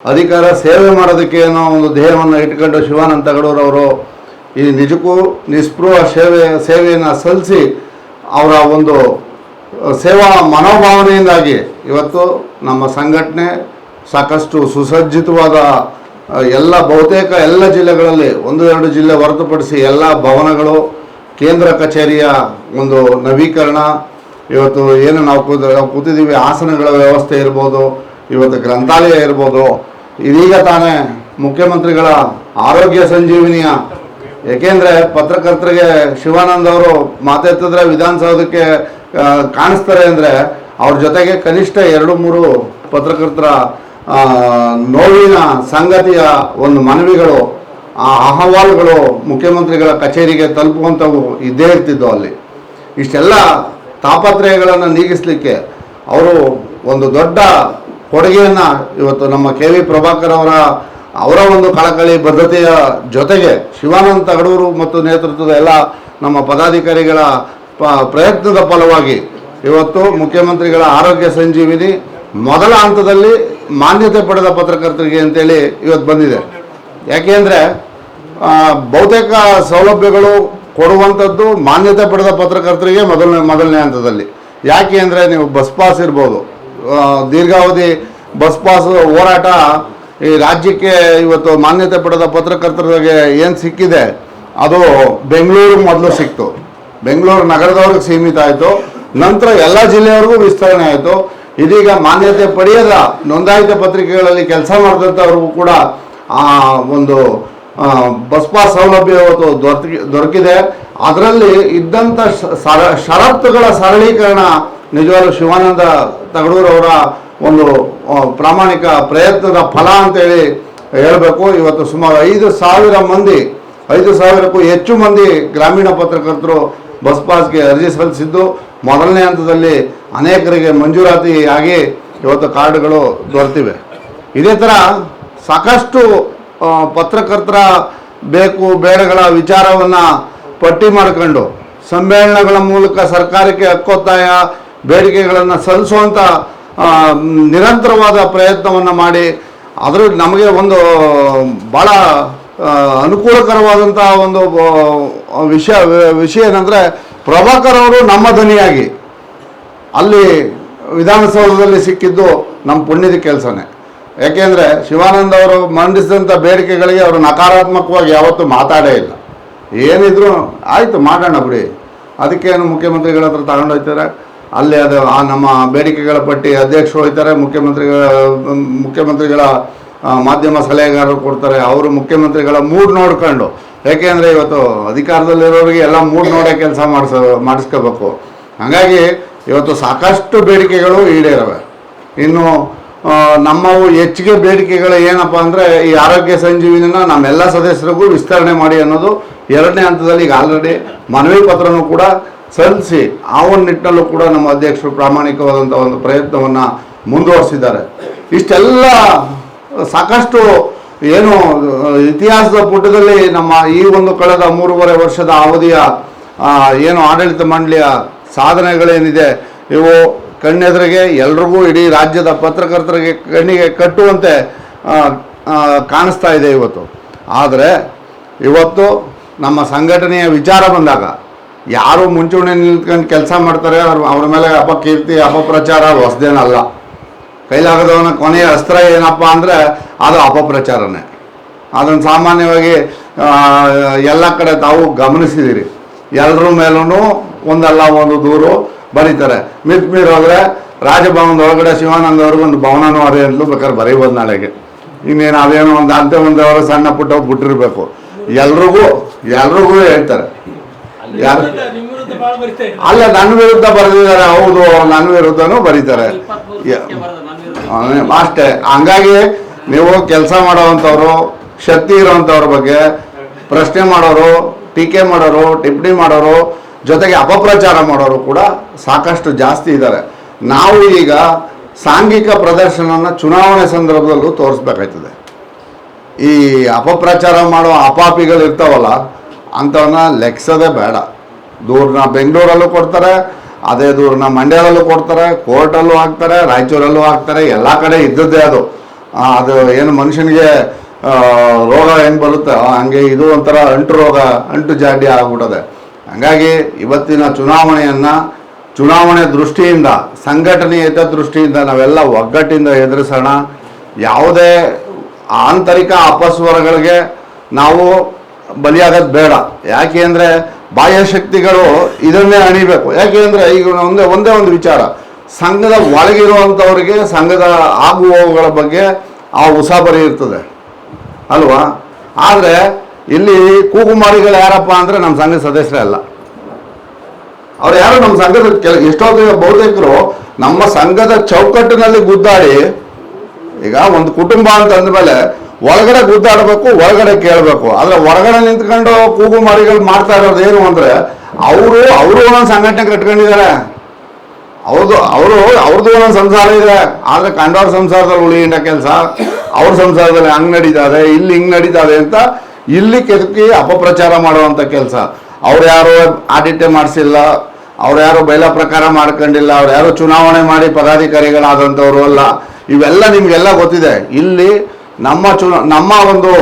ಅಧಿಕಾರ ಸೇವೆ ಮಾಡೋದಕ್ಕೆ ಏನೋ ಒಂದು ಧ್ಯೇಯವನ್ನು ಇಟ್ಕೊಂಡು ಶಿವಾನಂದ ತಗಡೂರವರು ಈ ನಿಜಕ್ಕೂ ನಿಸ್ಪೃಹ ಸೇವೆಯನ್ನು ಸಲ್ಲಿಸಿ ಅವರ ಒಂದು ಸೇವಾ ಮನೋಭಾವನೆಯಿಂದಾಗಿ ಇವತ್ತು ನಮ್ಮ ಸಂಘಟನೆ ಸಾಕಷ್ಟು ಸುಸಜ್ಜಿತವಾದ ಬಹುತೇಕ ಎಲ್ಲ ಜಿಲ್ಲೆಗಳಲ್ಲಿ 1-2 ಜಿಲ್ಲೆ ಹೊರತುಪಡಿಸಿ ಎಲ್ಲ ಭವನಗಳು, ಕೇಂದ್ರ ಕಚೇರಿಯ ಒಂದು ನವೀಕರಣ, ಇವತ್ತು ಏನು ನಾವು ಕೂತಿದ್ದೀವಿ ಆಸನಗಳ ವ್ಯವಸ್ಥೆ ಇರ್ಬೋದು, ಇವತ್ತು ಗ್ರಂಥಾಲಯ ಇರ್ಬೋದು, ಇದೀಗ ತಾನೇ ಮುಖ್ಯಮಂತ್ರಿಗಳ ಆರೋಗ್ಯ ಸಂಜೀವಿನಿಯ, ಏಕೆಂದರೆ ಪತ್ರಕರ್ತರಿಗೆ ಶಿವಾನಂದ್ ಅವರು ಮಾತೆತ್ತಿದ್ರೆ ವಿಧಾನಸೌಧಕ್ಕೆ ಕಾಣಿಸ್ತಾರೆ ಅಂದರೆ ಅವ್ರ ಜೊತೆಗೆ ಕನಿಷ್ಠ 2-3 ಪತ್ರಕರ್ತರ ನೋವಿನ ಸಂಗತಿಯ ಒಂದು ಮನವಿಗಳು, ಆ ಅಹವಾಲುಗಳು ಮುಖ್ಯಮಂತ್ರಿಗಳ ಕಚೇರಿಗೆ ತಲುಪುವಂಥವು ಇದ್ದೇ ಇರ್ತಿದ್ದವು. ಅಲ್ಲಿ ಇಷ್ಟೆಲ್ಲ ತಾಪತ್ರಯಗಳನ್ನು ನೀಗಿಸಲಿಕ್ಕೆ ಅವರು ಒಂದು ದೊಡ್ಡ ಕೊಡುಗೆಯನ್ನು ಇವತ್ತು ನಮ್ಮ ಕೆ ವಿ ಪ್ರಭಾಕರ್ ಅವರ ಒಂದು ಕಳಕಳಿ ಬದ್ಧತೆಯ ಜೊತೆಗೆ ಶಿವಾನಂದ ತಗಡೂರು ಮತ್ತು ನೇತೃತ್ವದ ಎಲ್ಲ ನಮ್ಮ ಪದಾಧಿಕಾರಿಗಳ ಪ್ರಯತ್ನದ ಫಲವಾಗಿ ಇವತ್ತು ಮುಖ್ಯಮಂತ್ರಿಗಳ ಆರೋಗ್ಯ ಸಂಜೀವಿನಿ ಮೊದಲ ಹಂತದಲ್ಲಿ ಮಾನ್ಯತೆ ಪಡೆದ ಪತ್ರಕರ್ತರಿಗೆ ಅಂತೇಳಿ ಇವತ್ತು ಬಂದಿದೆ. ಯಾಕೆಂದರೆ ಬಹುತೇಕ ಸೌಲಭ್ಯಗಳು ಕೊಡುವಂಥದ್ದು ಮಾನ್ಯತೆ ಪಡೆದ ಪತ್ರಕರ್ತರಿಗೆ ಮೊದಲನೇ ಹಂತದಲ್ಲಿ. ಯಾಕೆ ಅಂದರೆ ನೀವು ಬಸ್ ಪಾಸ್ ಇರ್ಬೋದು, ದೀರ್ಘಾವಧಿ ಬಸ್ ಪಾಸ್ ಹೋರಾಟ ಈ ರಾಜ್ಯಕ್ಕೆ ಇವತ್ತು ಮಾನ್ಯತೆ ಪಡೆದ ಪತ್ರಕರ್ತರಿಗೆ ಏನು ಸಿಕ್ಕಿದೆ ಅದು ಬೆಂಗಳೂರಿಗೆ ಮೊದಲು ಸಿಕ್ತು, ಬೆಂಗಳೂರು ನಗರದವ್ರಿಗೆ ಸೀಮಿತ ಆಯಿತು, ನಂತರ ಎಲ್ಲ ಜಿಲ್ಲೆಯವರೆಗೂ ವಿಸ್ತರಣೆ ಆಯಿತು. ಇದೀಗ ಮಾನ್ಯತೆ ಪಡೆಯದ ನೋಂದಾಯಿತ ಪತ್ರಿಕೆಗಳಲ್ಲಿ ಕೆಲಸ ಮಾಡಿದಂಥವ್ರಿಗೂ ಕೂಡ ಒಂದು ಬಸ್ ಪಾಸ್ ಸೌಲಭ್ಯ ಇವತ್ತು ದೊರಕಿದೆ. ಅದರಲ್ಲಿ ಇದ್ದಂಥ ಷರತ್ತುಗಳ ಸರಳೀಕರಣ ನಿಜವಾಗ್ಲೂ ಶಿವಾನಂದ ತಗಡೂರವರ ಒಂದು ಪ್ರಾಮಾಣಿಕ ಪ್ರಯತ್ನದ ಫಲ ಅಂತೇಳಿ ಹೇಳಬೇಕು. ಇವತ್ತು ಸುಮಾರು 5,000ಕ್ಕೂ ಹೆಚ್ಚು ಮಂದಿ ಗ್ರಾಮೀಣ ಪತ್ರಕರ್ತರು ಬಸ್ ಪಾಸ್ಗೆ ಅರ್ಜಿ ಸಲ್ಲಿಸಿದ್ದು, ಮೊದಲನೇ ಹಂತದಲ್ಲಿ ಅನೇಕರಿಗೆ ಮಂಜೂರಾತಿ ಆಗಿ ಇವತ್ತು ಕಾರ್ಡ್ಗಳು ದೊರೆತಿವೆ. ಇದೇ ಥರ ಸಾಕಷ್ಟು ಪತ್ರಕರ್ತರ ಬೇಕು ಬೇಡಗಳ ವಿಚಾರವನ್ನು ಪಟ್ಟಿ ಮಾಡಿಕೊಂಡು ಸಮ್ಮೇಳನಗಳ ಮೂಲಕ ಸರ್ಕಾರಕ್ಕೆ ಹಕ್ಕೊತ್ತಾಯ ಬೇಡಿಕೆಗಳನ್ನು ಸಲ್ಲಿಸುವಂಥ ನಿರಂತರವಾದ ಪ್ರಯತ್ನವನ್ನು ಮಾಡಿ ಅದರಲ್ಲಿ ನಮಗೆ ಒಂದು ಭಾಳ ಅನುಕೂಲಕರವಾದಂಥ ಒಂದು ವಿಷಯ ಏನಂದರೆ ಪ್ರಭಾಕರ್ ಅವರು ನಮ್ಮ ಧ್ವನಿಯಾಗಿ ಅಲ್ಲಿ ವಿಧಾನಸೌಧದಲ್ಲಿ ಸಿಕ್ಕಿದ್ದು ನಮ್ಮ ಪುಣ್ಯದ ಕೆಲಸನೇ. ಯಾಕೆಂದರೆ ಶಿವಾನಂದ್ ಅವರು ಮಂಡಿಸಿದಂಥ ಬೇಡಿಕೆಗಳಿಗೆ ಅವರು ನಕಾರಾತ್ಮಕವಾಗಿ ಯಾವತ್ತೂ ಮಾತಾಡೇ ಇಲ್ಲ. ಏನಿದ್ರು ಆಯಿತು ಮಾಡೋಣ ಬಿಡಿ, ಅದಕ್ಕೇನು ಮುಖ್ಯಮಂತ್ರಿಗಳ ಹತ್ರ ತಗೊಂಡೋಗ್ತಾರೆ, ಅಲ್ಲಿ ಅದು ನಮ್ಮ ಬೇಡಿಕೆಗಳ ಪಟ್ಟಿ ಅಧ್ಯಕ್ಷರು ಹೋಗ್ತಾರೆ, ಮುಖ್ಯಮಂತ್ರಿಗಳ ಮಾಧ್ಯಮ ಸಲಹೆಗಾರರು ಕೊಡ್ತಾರೆ, ಅವರು ಮುಖ್ಯಮಂತ್ರಿಗಳ ಮೂಡ್ ನೋಡ್ಕೊಂಡು, ಯಾಕೆಂದರೆ ಇವತ್ತು ಅಧಿಕಾರದಲ್ಲಿರೋರಿಗೆ ಎಲ್ಲ ಮೂಡ್ ನೋಡೋ ಕೆಲಸ ಮಾಡಿಸ್ಕೋಬೇಕು. ಹಾಗಾಗಿ ಇವತ್ತು ಸಾಕಷ್ಟು ಬೇಡಿಕೆಗಳು ಈಡೇರವೆ. ಇನ್ನು ನಮ್ಮವು ಹೆಚ್ಚಿಗೆ ಬೇಡಿಕೆಗಳು ಏನಪ್ಪ ಅಂದರೆ ಈ ಆರೋಗ್ಯ ಸಂಜೀವಿನಿನ ನಮ್ಮೆಲ್ಲ ಸದಸ್ಯರಿಗೂ ವಿಸ್ತರಣೆ ಮಾಡಿ ಅನ್ನೋದು 2ನೇ ಹಂತದಲ್ಲಿ ಈಗ ಆಲ್ರೆಡಿ ಮನವಿ ಪತ್ರನೂ ಕೂಡ ಸಲ್ಲಿಸಿ ಆ ಒಂದು ನಿಟ್ಟಿನಲ್ಲೂ ಕೂಡ ನಮ್ಮ ಅಧ್ಯಕ್ಷರು ಪ್ರಾಮಾಣಿಕವಾದಂಥ ಒಂದು ಪ್ರಯತ್ನವನ್ನು ಮುಂದುವರಿಸಿದ್ದಾರೆ. ಇಷ್ಟೆಲ್ಲ ಸಾಕಷ್ಟು ಏನು ಇತಿಹಾಸದ ಪುಟದಲ್ಲಿ ನಮ್ಮ ಈ ಒಂದು ಕಳೆದ 3.5 ವರ್ಷದ ಅವಧಿಯ ಏನು ಆಡಳಿತ ಮಂಡಳಿಯ ಸಾಧನೆಗಳೇನಿದೆ ಇವು ಕಣ್ಣೆದುರಿಗೆ ಎಲ್ರಿಗೂ ಇಡೀ ರಾಜ್ಯದ ಪತ್ರಕರ್ತರಿಗೆ ಕಣ್ಣಿಗೆ ಕಟ್ಟುವಂತೆ ಕಾಣಿಸ್ತಾ ಇದೆ ಇವತ್ತು. ಆದರೆ ಇವತ್ತು ನಮ್ಮ ಸಂಘಟನೆಯ ವಿಚಾರ ಬಂದಾಗ ಯಾರು ಮುಂಚೂಣಿ ನಿಂತ್ಕೊಂಡು ಕೆಲಸ ಮಾಡ್ತಾರೆ ಅವ್ರ ಮೇಲೆ ಅಪಕೀರ್ತಿ ಅಪಪ್ರಚಾರ ಹೊಸದೇನಲ್ಲ. ಕೈಲಾಗದವನ ಕೊನೆಯ ಅಸ್ತ್ರ ಏನಪ್ಪ ಅಂದರೆ ಅದು ಅಪಪ್ರಚಾರನೇ. ಅದನ್ನು ಸಾಮಾನ್ಯವಾಗಿ ಎಲ್ಲ ಕಡೆ ತಾವು ಗಮನಿಸಿದ್ದೀರಿ. ಎಲ್ಲರ ಮೇಲೂ ಒಂದಲ್ಲ ಒಂದು ದೂರು ಬರೀತಾರೆ. ಮೀರೋದ್ರೆ ರಾಜಭವನದ ಒಳಗಡೆ ಶಿವಾನಂದ ಅವ್ರಿಗೆ ಒಂದು ಭವನನೂ ಅದೇ ಅಂತಲೂ ಬೇಕಾದ್ರೆ ಬರೀಬೋದು ನಾಳೆಗೆ. ಇನ್ನೇನು ಅದೇನೋ ಒಂದು ಅವರು ಸಣ್ಣ ಪುಟ್ಟ ಬಿಟ್ಟಿರಬೇಕು. ಎಲ್ರಿಗೂ ಹೇಳ್ತಾರೆ. ಯಾರು ಅಲ್ಲ, ನನ್ನ ವಿರುದ್ಧ ಬರೆದಿದ್ದಾರೆ, ಹೌದು, ನನ್ನ ವಿರುದ್ಧನೂ ಬರೀತಾರೆ ಅಷ್ಟೇ. ಹಂಗಾಗಿ ನೀವು ಕೆಲಸ ಮಾಡೋವಂಥವ್ರು, ಶಕ್ತಿ ಇರೋವಂಥವ್ರ ಬಗ್ಗೆ ಪ್ರಶ್ನೆ ಮಾಡೋರು, ಟೀಕೆ ಮಾಡೋರು, ಟಿಪ್ಪಣಿ ಮಾಡೋರು, ಜೊತೆಗೆ ಅಪಪ್ರಚಾರ ಮಾಡೋರು ಕೂಡ ಸಾಕಷ್ಟು ಜಾಸ್ತಿ ಇದ್ದಾರೆ. ನಾವು ಈಗ ಸಾಂಘಿಕ ಪ್ರದರ್ಶನವನ್ನು ಚುನಾವಣೆ ಸಂದರ್ಭದಲ್ಲೂ ತೋರಿಸ್ಬೇಕಾಯ್ತದೆ. ಈ ಅಪಪ್ರಚಾರ ಮಾಡೋ ಅಪಾಪಿಗಳು ಇರ್ತಾವಲ್ಲ ಅಂಥವನ್ನ ಲೆಕ್ಸೋದೇ ಬೇಡ. ದೂರನ್ನ ಬೆಂಗಳೂರಲ್ಲೂ ಕೊಡ್ತಾರೆ, ಅದೇ ದೂರನ್ನ ಮಂಡ್ಯದಲ್ಲೂ ಕೊಡ್ತಾರೆ, ಕೋರ್ಟಲ್ಲೂ ಹಾಕ್ತಾರೆ, ರಾಯಚೂರಲ್ಲೂ ಹಾಕ್ತಾರೆ, ಎಲ್ಲ ಕಡೆ ಇದ್ದದ್ದೇ ಅದು. ಅದು ಏನು ಮನುಷ್ಯನಿಗೆ ರೋಗ ಹೆಂಗೆ ಬರುತ್ತೆ ಹಂಗೆ ಇದು ಒಂಥರ ಅಂಟು ರೋಗ, ಅಂಟು ಜಾಡ್ಯ ಆಗ್ಬಿಟ್ಟದೆ. ಹಂಗಾಗಿ ಇವತ್ತಿನ ಚುನಾವಣೆ ದೃಷ್ಟಿಯಿಂದ, ಸಂಘಟನೆಯ ದೃಷ್ಟಿಯಿಂದ ನಾವೆಲ್ಲ ಒಗ್ಗಟ್ಟಿಂದ ಎದುರಿಸೋಣ. ಯಾವುದೇ ಆಂತರಿಕ ಅಪಸ್ವರಗಳಿಗೆ ನಾವು ಬಲಿಯಾಗೋದು ಬೇಡ. ಯಾಕೆ ಅಂದರೆ ಬಾಹ್ಯ ಶಕ್ತಿಗಳು ಇದನ್ನೇ ಅಣಿಬೇಕು. ಯಾಕೆ ಅಂದರೆ ಈಗ ಒಂದೇ ಒಂದು ವಿಚಾರ, ಸಂಘದ ಒಳಗಿರುವಂಥವ್ರಿಗೆ ಸಂಘದ ಆಗುಹೋಗುಗಳ ಬಗ್ಗೆ ಆ ಉಸಾಬರಿ ಇರ್ತದೆ ಅಲ್ವಾ. ಆದರೆ ಇಲ್ಲಿ ಕೂಗುಮಾರಿಗಳು ಯಾರಪ್ಪ ಅಂದರೆ ನಮ್ಮ ಸಂಘದ ಸದಸ್ಯರೇ ಅಲ್ಲ. ಅವ್ರು ಯಾರು ನಮ್ಮ ಸಂಘದ ಎಷ್ಟೋ ಬಹುತೇಕರು ನಮ್ಮ ಸಂಘದ ಚೌಕಟ್ಟಿನಲ್ಲಿ ಗುದ್ದಾಡಿ, ಈಗ ಒಂದು ಕುಟುಂಬ ಅಂತ ಅಂದಮೇಲೆ ಒಳಗಡೆ ಗುದ್ದಾಡಬೇಕು, ಒಳಗಡೆ ಕೇಳಬೇಕು. ಆದರೆ ಹೊರಗಡೆ ನಿಂತ್ಕೊಂಡು ಕೂಗುಮಾರಿಗಳು ಮಾಡ್ತಾ ಇರೋದು ಏನು ಅಂದರೆ ಅವರು ಒಂದೊಂದು ಸಂಘಟನೆ ಕಟ್ಕೊಂಡಿದ್ದಾರೆ. ಅವ್ರದ್ದು ಒಂದೊಂದು ಸಂಸಾರ ಇದೆ. ಆದರೆ ಕಂಡವ್ರ ಸಂಸಾರದಲ್ಲಿ ಉಳಿಯಿಂದ ಕೆಲಸ, ಅವ್ರ ಸಂಸಾರದಲ್ಲಿ ಹಂಗೆ ನಡೀತದೆ, ಇಲ್ಲಿ ಹಿಂಗೆ ನಡೀತದೆ ಅಂತ ಇಲ್ಲಿ ಕೆದಕಿ ಅಪಪ್ರಚಾರ ಮಾಡುವಂಥ ಕೆಲಸ. ಅವ್ರು ಯಾರು ಆಡಿಟೇ ಮಾಡಿಸಿಲ್ಲ, ಅವ್ರು ಯಾರು ಬೈಲಾ ಪ್ರಕಾರ ಮಾಡ್ಕೊಂಡಿಲ್ಲ, ಅವ್ರು ಯಾರು ಚುನಾವಣೆ ಮಾಡಿ ಪದಾಧಿಕಾರಿಗಳಾದಂಥವ್ರು ಅಲ್ಲ. ಇವೆಲ್ಲ ನಿಮಗೆಲ್ಲ ಗೊತ್ತಿದೆ. ಇಲ್ಲಿ ನಮ್ಮ ಒಂದು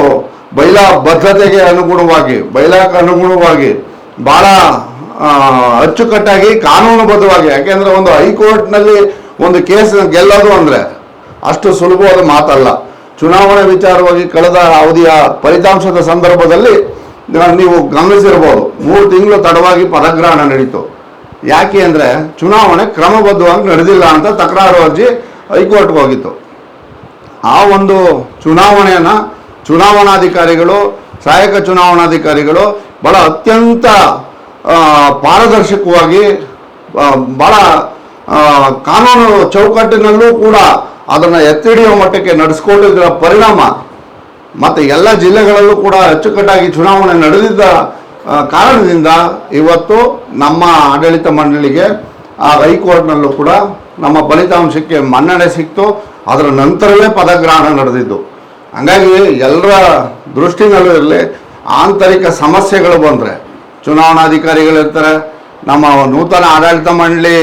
ಬೈಲಾ ಬದ್ಧತೆಗೆ ಅನುಗುಣವಾಗಿ, ಬೈಲಾಕ್ಕೆ ಅನುಗುಣವಾಗಿ ಭಾಳ ಅಚ್ಚುಕಟ್ಟಾಗಿ ಕಾನೂನುಬದ್ಧವಾಗಿ, ಯಾಕೆಂದರೆ ಒಂದು ಹೈಕೋರ್ಟ್ನಲ್ಲಿ ಒಂದು ಕೇಸ್ ಗೆಲ್ಲೋದು ಅಂದರೆ ಅಷ್ಟು ಸುಲಭವಾದ ಮಾತಲ್ಲ. ಚುನಾವಣೆ ವಿಚಾರವಾಗಿ ಕಳೆದ ಅವಧಿಯ ಫಲಿತಾಂಶದ ಸಂದರ್ಭದಲ್ಲಿ ನೀವು ಗಮನಿಸಿರ್ಬೋದು, 3 ತಿಂಗಳು ತಡವಾಗಿ ಪದಗ್ರಹಣ ನಡೀತು. ಯಾಕೆ ಅಂದರೆ ಚುನಾವಣೆ ಕ್ರಮಬದ್ಧವಾಗಿ ನಡೆದಿಲ್ಲ ಅಂತ ತಕರಾರು ಅರ್ಜಿ ಹೈಕೋರ್ಟ್ಗೆ ಹೋಗಿತ್ತು. ಆ ಒಂದು ಚುನಾವಣೆಯನ್ನು ಚುನಾವಣಾಧಿಕಾರಿಗಳು, ಸಹಾಯಕ ಚುನಾವಣಾಧಿಕಾರಿಗಳು ಭಾಳ ಅತ್ಯಂತ ಪಾರದರ್ಶಕವಾಗಿ, ಭಾಳ ಕಾನೂನು ಚೌಕಟ್ಟಿನಲ್ಲೂ ಕೂಡ ಅದನ್ನು ಎತ್ತಿ ಹಿಡಿಯುವ ಮಟ್ಟಕ್ಕೆ ನಡೆಸ್ಕೊಂಡಿದ್ದರ ಪರಿಣಾಮ ಮತ್ತು ಎಲ್ಲ ಜಿಲ್ಲೆಗಳಲ್ಲೂ ಕೂಡ ಅಚ್ಚುಕಟ್ಟಾಗಿ ಚುನಾವಣೆ ನಡೆದಿದ್ದ ಕಾರಣದಿಂದ ಇವತ್ತು ನಮ್ಮ ಆಡಳಿತ ಮಂಡಳಿಗೆ ಆ ಹೈಕೋರ್ಟ್ನಲ್ಲೂ ಕೂಡ ನಮ್ಮ ಫಲಿತಾಂಶಕ್ಕೆ ಮನ್ನಣೆ ಸಿಕ್ತು. ಅದರ ನಂತರವೇ ಪದಗ್ರಹಣ ನಡೆದಿದ್ದು. ಹಾಗಾಗಿ ಎಲ್ಲರ ದೃಷ್ಟಿನಲ್ಲೂ ಇರಲಿ, ಆಂತರಿಕ ಸಮಸ್ಯೆಗಳು ಬಂದರೆ ಚುನಾವಣಾಧಿಕಾರಿಗಳಿರ್ತಾರೆ. ನಮ್ಮ ನೂತನ ಆಡಳಿತ ಮಂಡಳಿ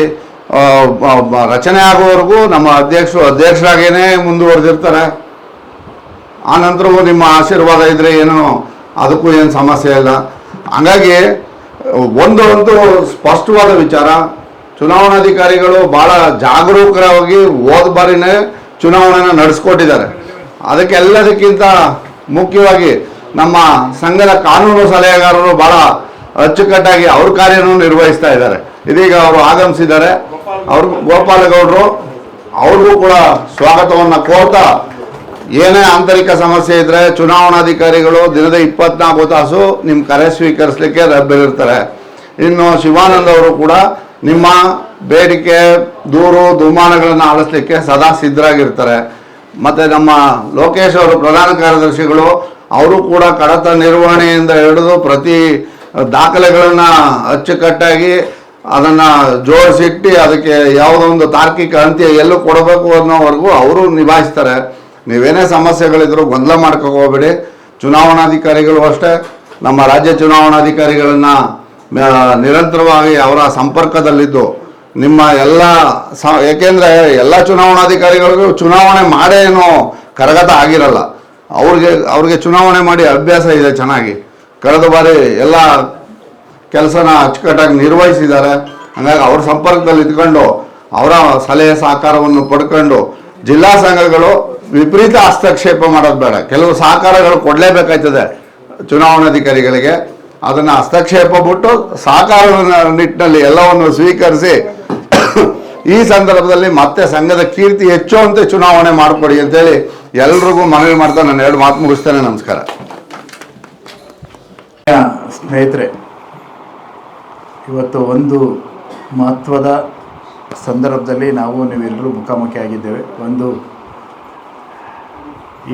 ರಚನೆ ಆಗುವವರೆಗೂ ನಮ್ಮ ಅಧ್ಯಕ್ಷರಾಗೇನೆ ಮುಂದುವರೆದಿರ್ತಾರೆ. ಆ ನಂತರವೂ ನಿಮ್ಮ ಆಶೀರ್ವಾದ ಇದ್ದರೆ ಏನೋ ಅದಕ್ಕೂ ಏನು ಸಮಸ್ಯೆ ಇಲ್ಲ. ಹಾಗಾಗಿ ಒಂದು ಸ್ಪಷ್ಟವಾದ ವಿಚಾರ, ಚುನಾವಣಾಧಿಕಾರಿಗಳು ಭಾಳ ಜಾಗರೂಕರಾಗಿ ಹೋದ ಬಾರಿನೇ ಚುನಾವಣೆನ ನಡೆಸ್ಕೊಟ್ಟಿದ್ದಾರೆ. ಅದಕ್ಕೆಲ್ಲದಕ್ಕಿಂತ ಮುಖ್ಯವಾಗಿ ನಮ್ಮ ಸಂಘದ ಕಾನೂನು ಸಲಹೆಗಾರರು ಭಾಳ ಅಚ್ಚುಕಟ್ಟಾಗಿ ಅವ್ರ ಕಾರ್ಯನೂ ನಿರ್ವಹಿಸ್ತಾ ಇದ್ದಾರೆ. ಇದೀಗ ಅವರು ಆಗಮಿಸಿದ್ದಾರೆ. ಗೋಪಾಲಗೌಡರು ಅವ್ರಿಗೂ ಕೂಡ ಸ್ವಾಗತವನ್ನು ಕೋರ್ತಾ, ಏನೇ ಆಂತರಿಕ ಸಮಸ್ಯೆ ಇದ್ದರೆ ಚುನಾವಣಾಧಿಕಾರಿಗಳು ದಿನದ 24 ತಾಸು ನಿಮ್ಮ ಕರೆ ಸ್ವೀಕರಿಸಲಿಕ್ಕೆ ಲಭ್ಯರಿರ್ತಾರೆ. ಇನ್ನು ಶಿವಾನಂದ್ ಅವರು ಕೂಡ ನಿಮ್ಮ ಬೇಡಿಕೆ, ದೂರು, ದುಮ್ಮಾನಗಳನ್ನು ಆಲಿಸಲಿಕ್ಕೆ ಸದಾ ಸಿದ್ಧರಾಗಿರ್ತಾರೆ. ಮತ್ತು ನಮ್ಮ ಲೋಕೇಶ್ ಅವರು ಪ್ರಧಾನ ಕಾರ್ಯದರ್ಶಿಗಳು, ಅವರು ಕೂಡ ಕಡತ ನಿರ್ವಹಣೆಯಿಂದ ಹಿಡಿದು ಪ್ರತಿ ದಾಖಲೆಗಳನ್ನು ಅಚ್ಚುಕಟ್ಟಾಗಿ ಅದನ್ನು ಜೋಡಿಸಿಟ್ಟು ಅದಕ್ಕೆ ಯಾವುದೋ ಒಂದು ತಾರ್ಕಿಕ ಅಂತ್ಯ ಎಲ್ಲೂ ಕೊಡಬೇಕು ಅನ್ನೋವರೆಗೂ ಅವರು ನಿಭಾಯಿಸ್ತಾರೆ. ನೀವೇನೇ ಸಮಸ್ಯೆಗಳಿದ್ರು ಗೊಂದಲ ಮಾಡ್ಕೋಬೇಡಿ. ಚುನಾವಣಾಧಿಕಾರಿಗಳು ಅಷ್ಟೇ ನಮ್ಮ ರಾಜ್ಯ ಚುನಾವಣಾಧಿಕಾರಿಗಳನ್ನು ನಿರಂತರವಾಗಿ ಅವರ ಸಂಪರ್ಕದಲ್ಲಿದ್ದು ನಿಮ್ಮ ಎಲ್ಲ ಏಕೆಂದರೆ ಎಲ್ಲ ಚುನಾವಣಾಧಿಕಾರಿಗಳಿಗೂ ಚುನಾವಣೆ ಮಾಡೇನೋ ಕರಗತ ಆಗಿರಲ್ಲ. ಅವ್ರಿಗೆ ಚುನಾವಣೆ ಮಾಡಿ ಅಭ್ಯಾಸ ಇದೆ ಚೆನ್ನಾಗಿ. ಕಳೆದ ಬಾರಿ ಎಲ್ಲ ಕೆಲಸನ ಅಚ್ಚುಕಟ್ಟಾಗಿ ನಿರ್ವಹಿಸಿದ್ದಾರೆ. ಹಾಗಾಗಿ ಅವ್ರ ಸಂಪರ್ಕದಲ್ಲಿ ಇದ್ಕೊಂಡು ಅವರ ಸಲಹೆ ಸಹಕಾರವನ್ನು ಪಡ್ಕೊಂಡು ಜಿಲ್ಲಾ ಸಂಘಗಳು ವಿಪರೀತ ಹಸ್ತಕ್ಷೇಪ ಮಾಡೋದು ಬೇಡ. ಕೆಲವು ಸಹಕಾರಗಳು ಕೊಡಲೇಬೇಕಾಯ್ತದೆ ಚುನಾವಣಾಧಿಕಾರಿಗಳಿಗೆ. ಅದನ್ನು ಹಸ್ತಕ್ಷೇಪ ಬಿಟ್ಟು ಸಹಕಾರದ ನಿಟ್ಟಿನಲ್ಲಿ ಎಲ್ಲವನ್ನು ಸ್ವೀಕರಿಸಿ ಈ ಸಂದರ್ಭದಲ್ಲಿ ಮತ್ತೆ ಸಂಘದ ಕೀರ್ತಿ ಹೆಚ್ಚುವಂತೆ ಚುನಾವಣೆ ಮಾಡಿಕೊಡಿ ಅಂತೇಳಿ ಎಲ್ರಿಗೂ ಮನವಿ ಮಾಡ್ತಾ ನಾನು 2 ಮಾತು ಮುಗಿಸ್ತೇನೆ. ನಮಸ್ಕಾರ. ಸ್ನೇಹಿತರೆ, ಇವತ್ತು ಒಂದು ಮಹತ್ವದ ಸಂದರ್ಭದಲ್ಲಿ ನೀವೆಲ್ಲರೂ ಮುಖಾಮುಖಿ ಆಗಿದ್ದೇವೆ. ಒಂದು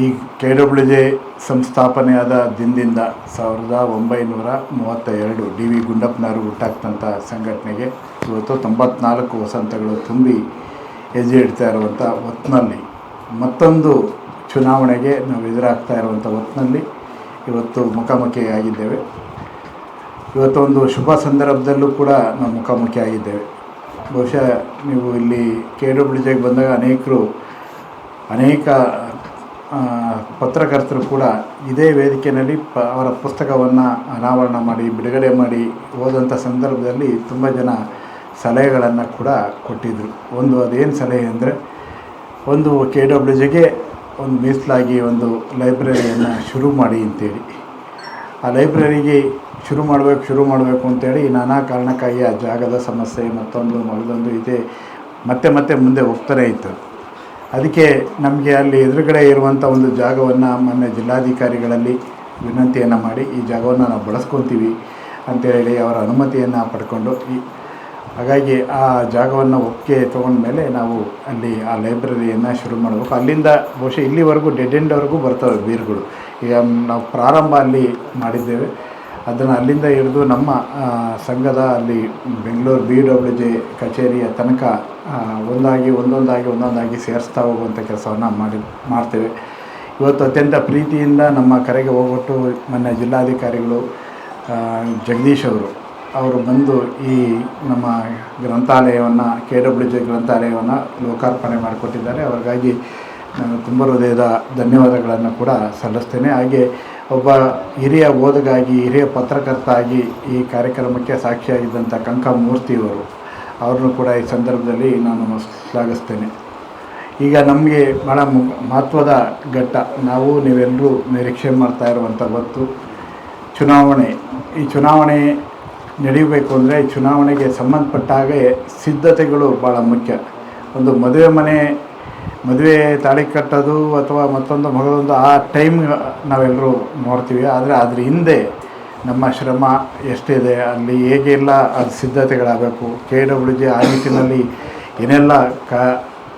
ಈ KWJ ಸಂಸ್ಥಾಪನೆಯಾದ ದಿನದಿಂದ 1932 DV ಗುಂಡಪ್ಪನವರು ಹುಟ್ಟಾಕ್ತಂಥ ಸಂಘಟನೆಗೆ ಇವತ್ತು 94 ವಸಂತಗಳು ತುಂಬಿ ಹೆಜ್ಜೆ ಇಡ್ತಾ ಇರುವಂಥ ಹೊತ್ತಿನಲ್ಲಿ ಮತ್ತೊಂದು ಚುನಾವಣೆಗೆ ನಾವು ಎದುರಾಗ್ತಾ ಇರುವಂಥ ಹೊತ್ತಿನಲ್ಲಿ ಇವತ್ತು ಮುಖಾಮುಖಿ ಆಗಿದ್ದೇವೆ. ಇವತ್ತು ಒಂದು ಶುಭ ಸಂದರ್ಭದಲ್ಲೂ ಕೂಡ ನಾವು ಮುಖಾಮುಖಿ ಆಗಿದ್ದೇವೆ. ಬಹುಶಃ ನೀವು ಇಲ್ಲಿ KWJಗೆ ಬಂದಾಗ ಅನೇಕ ಪತ್ರಕರ್ತರು ಕೂಡ ಇದೇ ವೇದಿಕೆಯಲ್ಲಿ ಅವರ ಪುಸ್ತಕವನ್ನು ಅನಾವರಣ ಮಾಡಿ ಬಿಡುಗಡೆ ಮಾಡಿ ಹೋದಂಥ ಸಂದರ್ಭದಲ್ಲಿ ತುಂಬ ಜನ ಸಲಹೆಗಳನ್ನು ಕೂಡ ಕೊಟ್ಟಿದ್ದರು. ಅದೇನು ಸಲಹೆ ಅಂದರೆ, ಒಂದು KWJಗೆ ಒಂದು ಮೀಸಲಾಗಿ ಒಂದು ಲೈಬ್ರರಿಯನ್ನು ಶುರು ಮಾಡಿ ಅಂತೇಳಿ. ಆ ಲೈಬ್ರರಿಗೆ ಶುರು ಮಾಡಬೇಕು ಅಂತೇಳಿ ನಾನಾ ಕಾರಣಕ್ಕಾಗಿ ಆ ಜಾಗದ ಸಮಸ್ಯೆ ಮತ್ತೊಂದು ಇದೆ ಮತ್ತೆ ಮುಂದೆ ಹೋಗ್ತಾನೆ ಇತ್ತು. ಅದಕ್ಕೆ ನಮಗೆ ಅಲ್ಲಿ ಎದುರುಗಡೆ ಇರುವಂಥ ಒಂದು ಜಾಗವನ್ನು ಮೊನ್ನೆ ಜಿಲ್ಲಾಧಿಕಾರಿಗಳಲ್ಲಿ ವಿನಂತಿಯನ್ನು ಮಾಡಿ ಈ ಜಾಗವನ್ನು ನಾವು ಬಳಸ್ಕೊತೀವಿ ಅಂತೇಳಿ ಅವರ ಅನುಮತಿಯನ್ನು ಪಡ್ಕೊಂಡು ಹಾಗಾಗಿ ಆ ಜಾಗವನ್ನು ಒಪ್ಪಿಗೆ ತೊಗೊಂಡ್ಮೇಲೆ ನಾವು ಅಲ್ಲಿ ಆ ಲೈಬ್ರರಿಯನ್ನು ಶುರು ಮಾಡಬೇಕು. ಅಲ್ಲಿಂದ ಬಹುಶಃ ಇಲ್ಲಿವರೆಗೂ ಡೆಡ್ ಎಂಡ್ವರೆಗೂ ಬರ್ತವೆ ಬೀರುಗಳು. ಈಗ ನಾವು ಪ್ರಾರಂಭ ಅಲ್ಲಿ ಮಾಡಿದ್ದೇವೆ, ಅದನ್ನು ಅಲ್ಲಿಂದ ಹಿಡಿದು ನಮ್ಮ ಸಂಘದ ಅಲ್ಲಿ ಬೆಂಗಳೂರು BWJ ಕಚೇರಿಯ ತನಕ ಒಂದೊಂದಾಗಿ ಸೇರಿಸ್ತಾ ಹೋಗುವಂಥ ಕೆಲಸವನ್ನು ಮಾಡ್ತೇವೆ. ಇವತ್ತು ಅತ್ಯಂತ ಪ್ರೀತಿಯಿಂದ ನಮ್ಮ ಕರೆಗೆ ಹೋಗ್ಬಿಟ್ಟು ಮೊನ್ನೆ ಜಿಲ್ಲಾಧಿಕಾರಿಗಳು ಜಗದೀಶ್ ಅವರು ಬಂದು ಈ ನಮ್ಮ ಗ್ರಂಥಾಲಯವನ್ನು KWJ ಗ್ರಂಥಾಲಯವನ್ನು ಲೋಕಾರ್ಪಣೆ ಮಾಡಿಕೊಟ್ಟಿದ್ದಾರೆ. ಅವರಿಗಾಗಿ ನಾನು ತುಂಬ ಹೃದಯದ ಧನ್ಯವಾದಗಳನ್ನು ಕೂಡ ಸಲ್ಲಿಸ್ತೇನೆ. ಹಾಗೆ ಒಬ್ಬ ಹಿರಿಯ ಓದುಗಾಗಿ, ಹಿರಿಯ ಪತ್ರಕರ್ತ ಆಗಿ ಈ ಕಾರ್ಯಕ್ರಮಕ್ಕೆ ಸಾಕ್ಷಿಯಾಗಿದ್ದಂಥ ಕಂಕಮೂರ್ತಿಯವರು ಅವ್ರನ್ನೂ ಕೂಡ ಈ ಸಂದರ್ಭದಲ್ಲಿ ನಾನು ಶ್ಲಾಘಿಸ್ತೇನೆ. ಈಗ ನಮಗೆ ಭಾಳ ಮಹತ್ವದ ಘಟ್ಟ, ನೀವೆಲ್ಲರೂ ನಿರೀಕ್ಷೆ ಮಾಡ್ತಾ ಇರುವಂಥ ಹೊತ್ತು ಚುನಾವಣೆ. ಈ ಚುನಾವಣೆ ನಡೆಯಬೇಕು ಅಂದರೆ ಚುನಾವಣೆಗೆ ಸಂಬಂಧಪಟ್ಟ ಹಾಗೆ ಸಿದ್ಧತೆಗಳು ಭಾಳ ಮುಖ್ಯ. ಒಂದು ಮದುವೆ ತಾಳಿ ಕಟ್ಟೋದು ಅಥವಾ ಮಗದೊಂದು ಆ ಟೈಮ್ ನಾವೆಲ್ಲರೂ ನೋಡ್ತೀವಿ. ಆದರೆ ಅದ್ರ ಹಿಂದೆ ನಮ್ಮ ಶ್ರಮ ಎಷ್ಟಿದೆ, ಅಲ್ಲಿ ಹೇಗೆಲ್ಲ ಅದು ಸಿದ್ಧತೆಗಳಾಗಬೇಕು, KWJ ಆ ನಿಟ್ಟಿನಲ್ಲಿ ಏನೆಲ್ಲ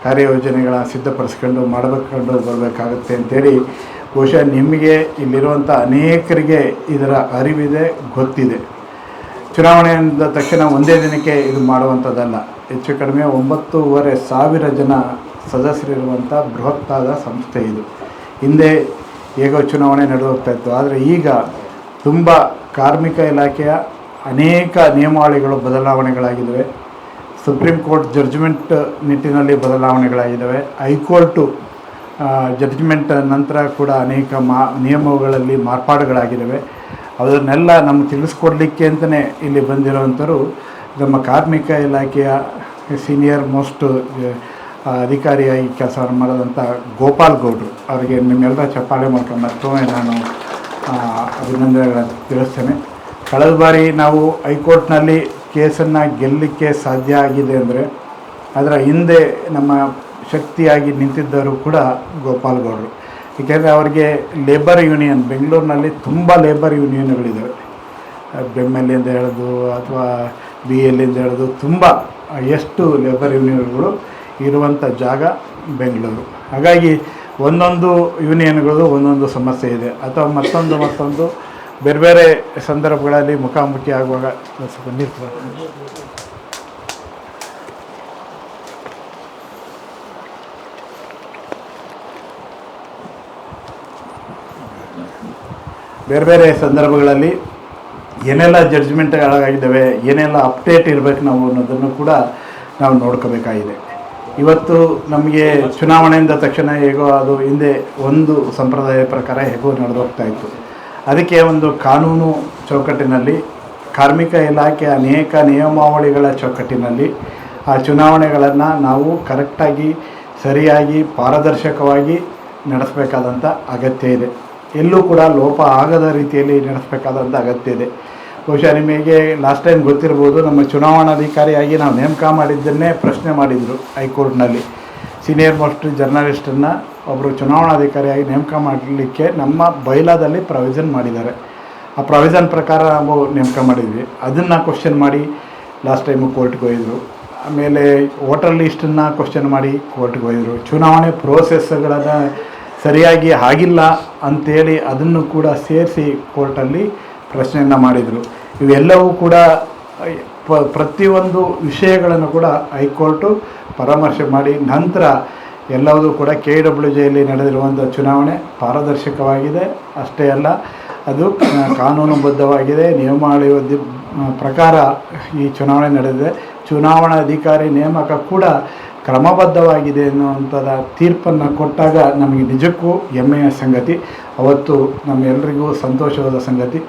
ಕಾರ್ಯಯೋಜನೆಗಳ ಸಿದ್ಧಪಡಿಸ್ಕೊಂಡು ಬರಬೇಕಾಗುತ್ತೆ ಅಂತೇಳಿ ಬಹುಶಃ ನಿಮಗೆ ಇಲ್ಲಿರುವಂಥ ಅನೇಕರಿಗೆ ಇದರ ಅರಿವಿದೆ, ಗೊತ್ತಿದೆ. ಚುನಾವಣೆ ಅಂದ ತಕ್ಷಣ ಒಂದೇ ದಿನಕ್ಕೆ ಇದು ಮಾಡುವಂಥದ್ದಲ್ಲ. ಹೆಚ್ಚು ಕಡಿಮೆ 9,500 ಜನ ಸದಸ್ಯರಿರುವಂಥ ಬೃಹತ್ತಾದ ಸಂಸ್ಥೆ ಇದು. ಹಿಂದೆ ಹೇಗೋ ಚುನಾವಣೆ ನಡೆದು ಹೋಗ್ತಾಯಿತ್ತು, ಆದರೆ ಈಗ ತುಂಬ ಕಾರ್ಮಿಕ ಇಲಾಖೆಯ ಅನೇಕ ನಿಯಮಾವಳಿಗಳು ಬದಲಾವಣೆಗಳಾಗಿದ್ದಾವೆ. ಸುಪ್ರೀಂ ಕೋರ್ಟ್ ಜಡ್ಜ್ಮೆಂಟ್ ನಿಟ್ಟಿನಲ್ಲಿ ಬದಲಾವಣೆಗಳಾಗಿದ್ದಾವೆ. ಹೈಕೋರ್ಟು ಜಡ್ಜ್ಮೆಂಟ್ ನಂತರ ಕೂಡ ಅನೇಕ ನಿಯಮಗಳಲ್ಲಿ ಮಾರ್ಪಾಡುಗಳಾಗಿದ್ದಾವೆ. ಅದನ್ನೆಲ್ಲ ನಮ್ಗೆ ತಿಳಿಸ್ಕೊಡ್ಲಿಕ್ಕೆ ಅಂತಲೇ ಇಲ್ಲಿ ಬಂದಿರೋವಂಥವ್ರು ನಮ್ಮ ಕಾರ್ಮಿಕ ಇಲಾಖೆಯ ಸೀನಿಯರ್ ಮೋಸ್ಟ್ ಅಧಿಕಾರಿಯಾಗಿ ಕೆಲಸವನ್ನು ಮಾಡಿದಂಥ ಗೋಪಾಲ್ ಗೌಡ್ರು ಅವರಿಗೆ ನಿಮ್ಮೆಲ್ಲರ ಚಪ್ಪಾಳೆ ಮಾಡ್ಕೊಂಡು ಮತ್ತೊಮ್ಮೆ ನಾನು ಅಭಿನಂದನೆಗಳನ್ನು ತಿಳಿಸ್ತೇನೆ. ಕಳೆದ ಬಾರಿ ನಾವು ಹೈಕೋರ್ಟ್ನಲ್ಲಿ ಕೇಸನ್ನು ಗೆಲ್ಲಲಿಕ್ಕೆ ಸಾಧ್ಯ ಆಗಿದೆ ಅಂದರೆ ಅದರ ಹಿಂದೆ ನಮ್ಮ ಶಕ್ತಿಯಾಗಿ ನಿಂತಿದ್ದರು ಕೂಡ ಗೋಪಾಲ್ ಗೌಡ್ರು. ಏಕೆಂದರೆ ಅವರಿಗೆ ಲೇಬರ್ ಯೂನಿಯನ್, ಬೆಂಗಳೂರಿನಲ್ಲಿ ತುಂಬ ಲೇಬರ್ ಯೂನಿಯನ್ಗಳಿದ್ದಾವೆ. ಬೆಮ್ಮೆಲ್ಲಿಂದ ಹಿಡಿದು ಅಥವಾ BLಯಿಂದ ಹಿಡಿದು ತುಂಬ ಎಷ್ಟು ಲೇಬರ್ ಯೂನಿಯನ್ಗಳು ಇರುವಂಥ ಜಾಗ ಬೆಂಗಳೂರು. ಹಾಗಾಗಿ ಒಂದೊಂದು ಯೂನಿಯನ್ಗಳು ಒಂದೊಂದು ಸಮಸ್ಯೆ ಇದೆ, ಅಥವಾ ಮತ್ತೊಂದು ಬೇರೆ ಸಂದರ್ಭಗಳಲ್ಲಿ ಮುಖಾಮುಖಿ ಆಗುವಾಗ ಬೇರೆ ಸಂದರ್ಭಗಳಲ್ಲಿ ಏನೆಲ್ಲ ಜಡ್ಜ್ಮೆಂಟ್ಗಳಾಗಿದ್ದಾವೆ, ಏನೆಲ್ಲ ಅಪ್ಡೇಟ್ ಇರಬೇಕು ನಾವು ಅನ್ನೋದನ್ನು ಕೂಡ ನಾವು ನೋಡ್ಕೋಬೇಕಾಗಿದೆ. ಇವತ್ತು ನಮಗೆ ಚುನಾವಣೆಯಿಂದ ತಕ್ಷಣ ಹೇಗೋ ಅದು ಹಿಂದೆ ಒಂದು ಸಂಪ್ರದಾಯ ಪ್ರಕಾರ ಹೇಗೋ ನಡೆದೋಗ್ತಾಯಿತ್ತು. ಅದಕ್ಕೆ ಒಂದು ಕಾನೂನು ಚೌಕಟ್ಟಿನಲ್ಲಿ, ಕಾರ್ಮಿಕ ಇಲಾಖೆ ಅನೇಕ ನಿಯಮಾವಳಿಗಳ ಚೌಕಟ್ಟಿನಲ್ಲಿ ಆ ಚುನಾವಣೆಗಳನ್ನು ನಾವು ಕರೆಕ್ಟಾಗಿ, ಸರಿಯಾಗಿ, ಪಾರದರ್ಶಕವಾಗಿ ನಡೆಸಬೇಕಾದಂಥ ಅಗತ್ಯ ಇದೆ. ಎಲ್ಲೂ ಕೂಡ ಲೋಪ ಆಗದ ರೀತಿಯಲ್ಲಿ ನಡೆಸಬೇಕಾದಂಥ ಅಗತ್ಯ ಇದೆ. ಬಹುಶಃ ನಿಮಗೆ ಲಾಸ್ಟ್ ಟೈಮ್ ಗೊತ್ತಿರ್ಬೋದು, ನಮ್ಮ ಚುನಾವಣಾಧಿಕಾರಿಯಾಗಿ ನಾವು ನೇಮಕ ಮಾಡಿದ್ದನ್ನೇ ಪ್ರಶ್ನೆ ಮಾಡಿದರು ಹೈಕೋರ್ಟ್ನಲ್ಲಿ. ಸೀನಿಯರ್ ಮೋಸ್ಟ್ ಜರ್ನಲಿಸ್ಟನ್ನು ಒಬ್ಬರು ಚುನಾವಣಾಧಿಕಾರಿಯಾಗಿ ನೇಮಕ ಮಾಡಲಿಕ್ಕೆ ನಮ್ಮ ಬೈಲಾದಲ್ಲಿ ಪ್ರಾವಿಷನ್ ಮಾಡಿದ್ದಾರೆ. ಆ ಪ್ರಾವಿಷನ್ ಪ್ರಕಾರ ನಾವು ನೇಮಕ ಮಾಡಿದ್ವಿ. ಅದನ್ನು ಕ್ವಶನ್ ಮಾಡಿ ಲಾಸ್ಟ್ ಟೈಮು ಕೋರ್ಟ್ಗೆ ಹೋಗಿದ್ರು. ಆಮೇಲೆ ವೋಟರ್ ಲಿಸ್ಟನ್ನು ಕ್ವಶನ್ ಮಾಡಿ ಕೋರ್ಟ್ಗೆ ಹೋಗಿದ್ರು. ಚುನಾವಣೆ ಪ್ರೋಸೆಸ್ಗಳನ್ನು ಸರಿಯಾಗಿ ಆಗಿಲ್ಲ ಅಂಥೇಳಿ ಅದನ್ನು ಕೂಡ ಸೇರಿಸಿ ಕೋರ್ಟಲ್ಲಿ ಪ್ರಶ್ನೆಯನ್ನು ಮಾಡಿದರು. ಇವೆಲ್ಲವೂ ಕೂಡ ಪ್ರತಿಯೊಂದು ವಿಷಯಗಳನ್ನು ಕೂಡ ಹೈಕೋರ್ಟು ಪರಾಮರ್ಶೆ ಮಾಡಿ ನಂತರ ಎಲ್ಲವೂ ಕೂಡ KWJಯಲ್ಲಿ ನಡೆದಿರುವಂಥ ಚುನಾವಣೆ ಪಾರದರ್ಶಕವಾಗಿದೆ. ಅಷ್ಟೇ ಅಲ್ಲ, ಅದು ಕಾನೂನುಬದ್ಧವಾಗಿದೆ. ನಿಯಮಾವಳಿ ಪ್ರಕಾರ ಈ ಚುನಾವಣೆ ನಡೆದಿದೆ. ಚುನಾವಣಾಧಿಕಾರಿ ನೇಮಕ ಕೂಡ ಕ್ರಮಬದ್ಧವಾಗಿದೆ ಅನ್ನುವಂಥದ್ದು ತೀರ್ಪನ್ನು ಕೊಟ್ಟಾಗ ನಮಗೆ ನಿಜಕ್ಕೂ ಹೆಮ್ಮೆಯ ಸಂಗತಿ. ಅವತ್ತು ನಮ್ಮೆಲ್ಲರಿಗೂ ಸಂತೋಷವಾದ ಸಂಗತಿ.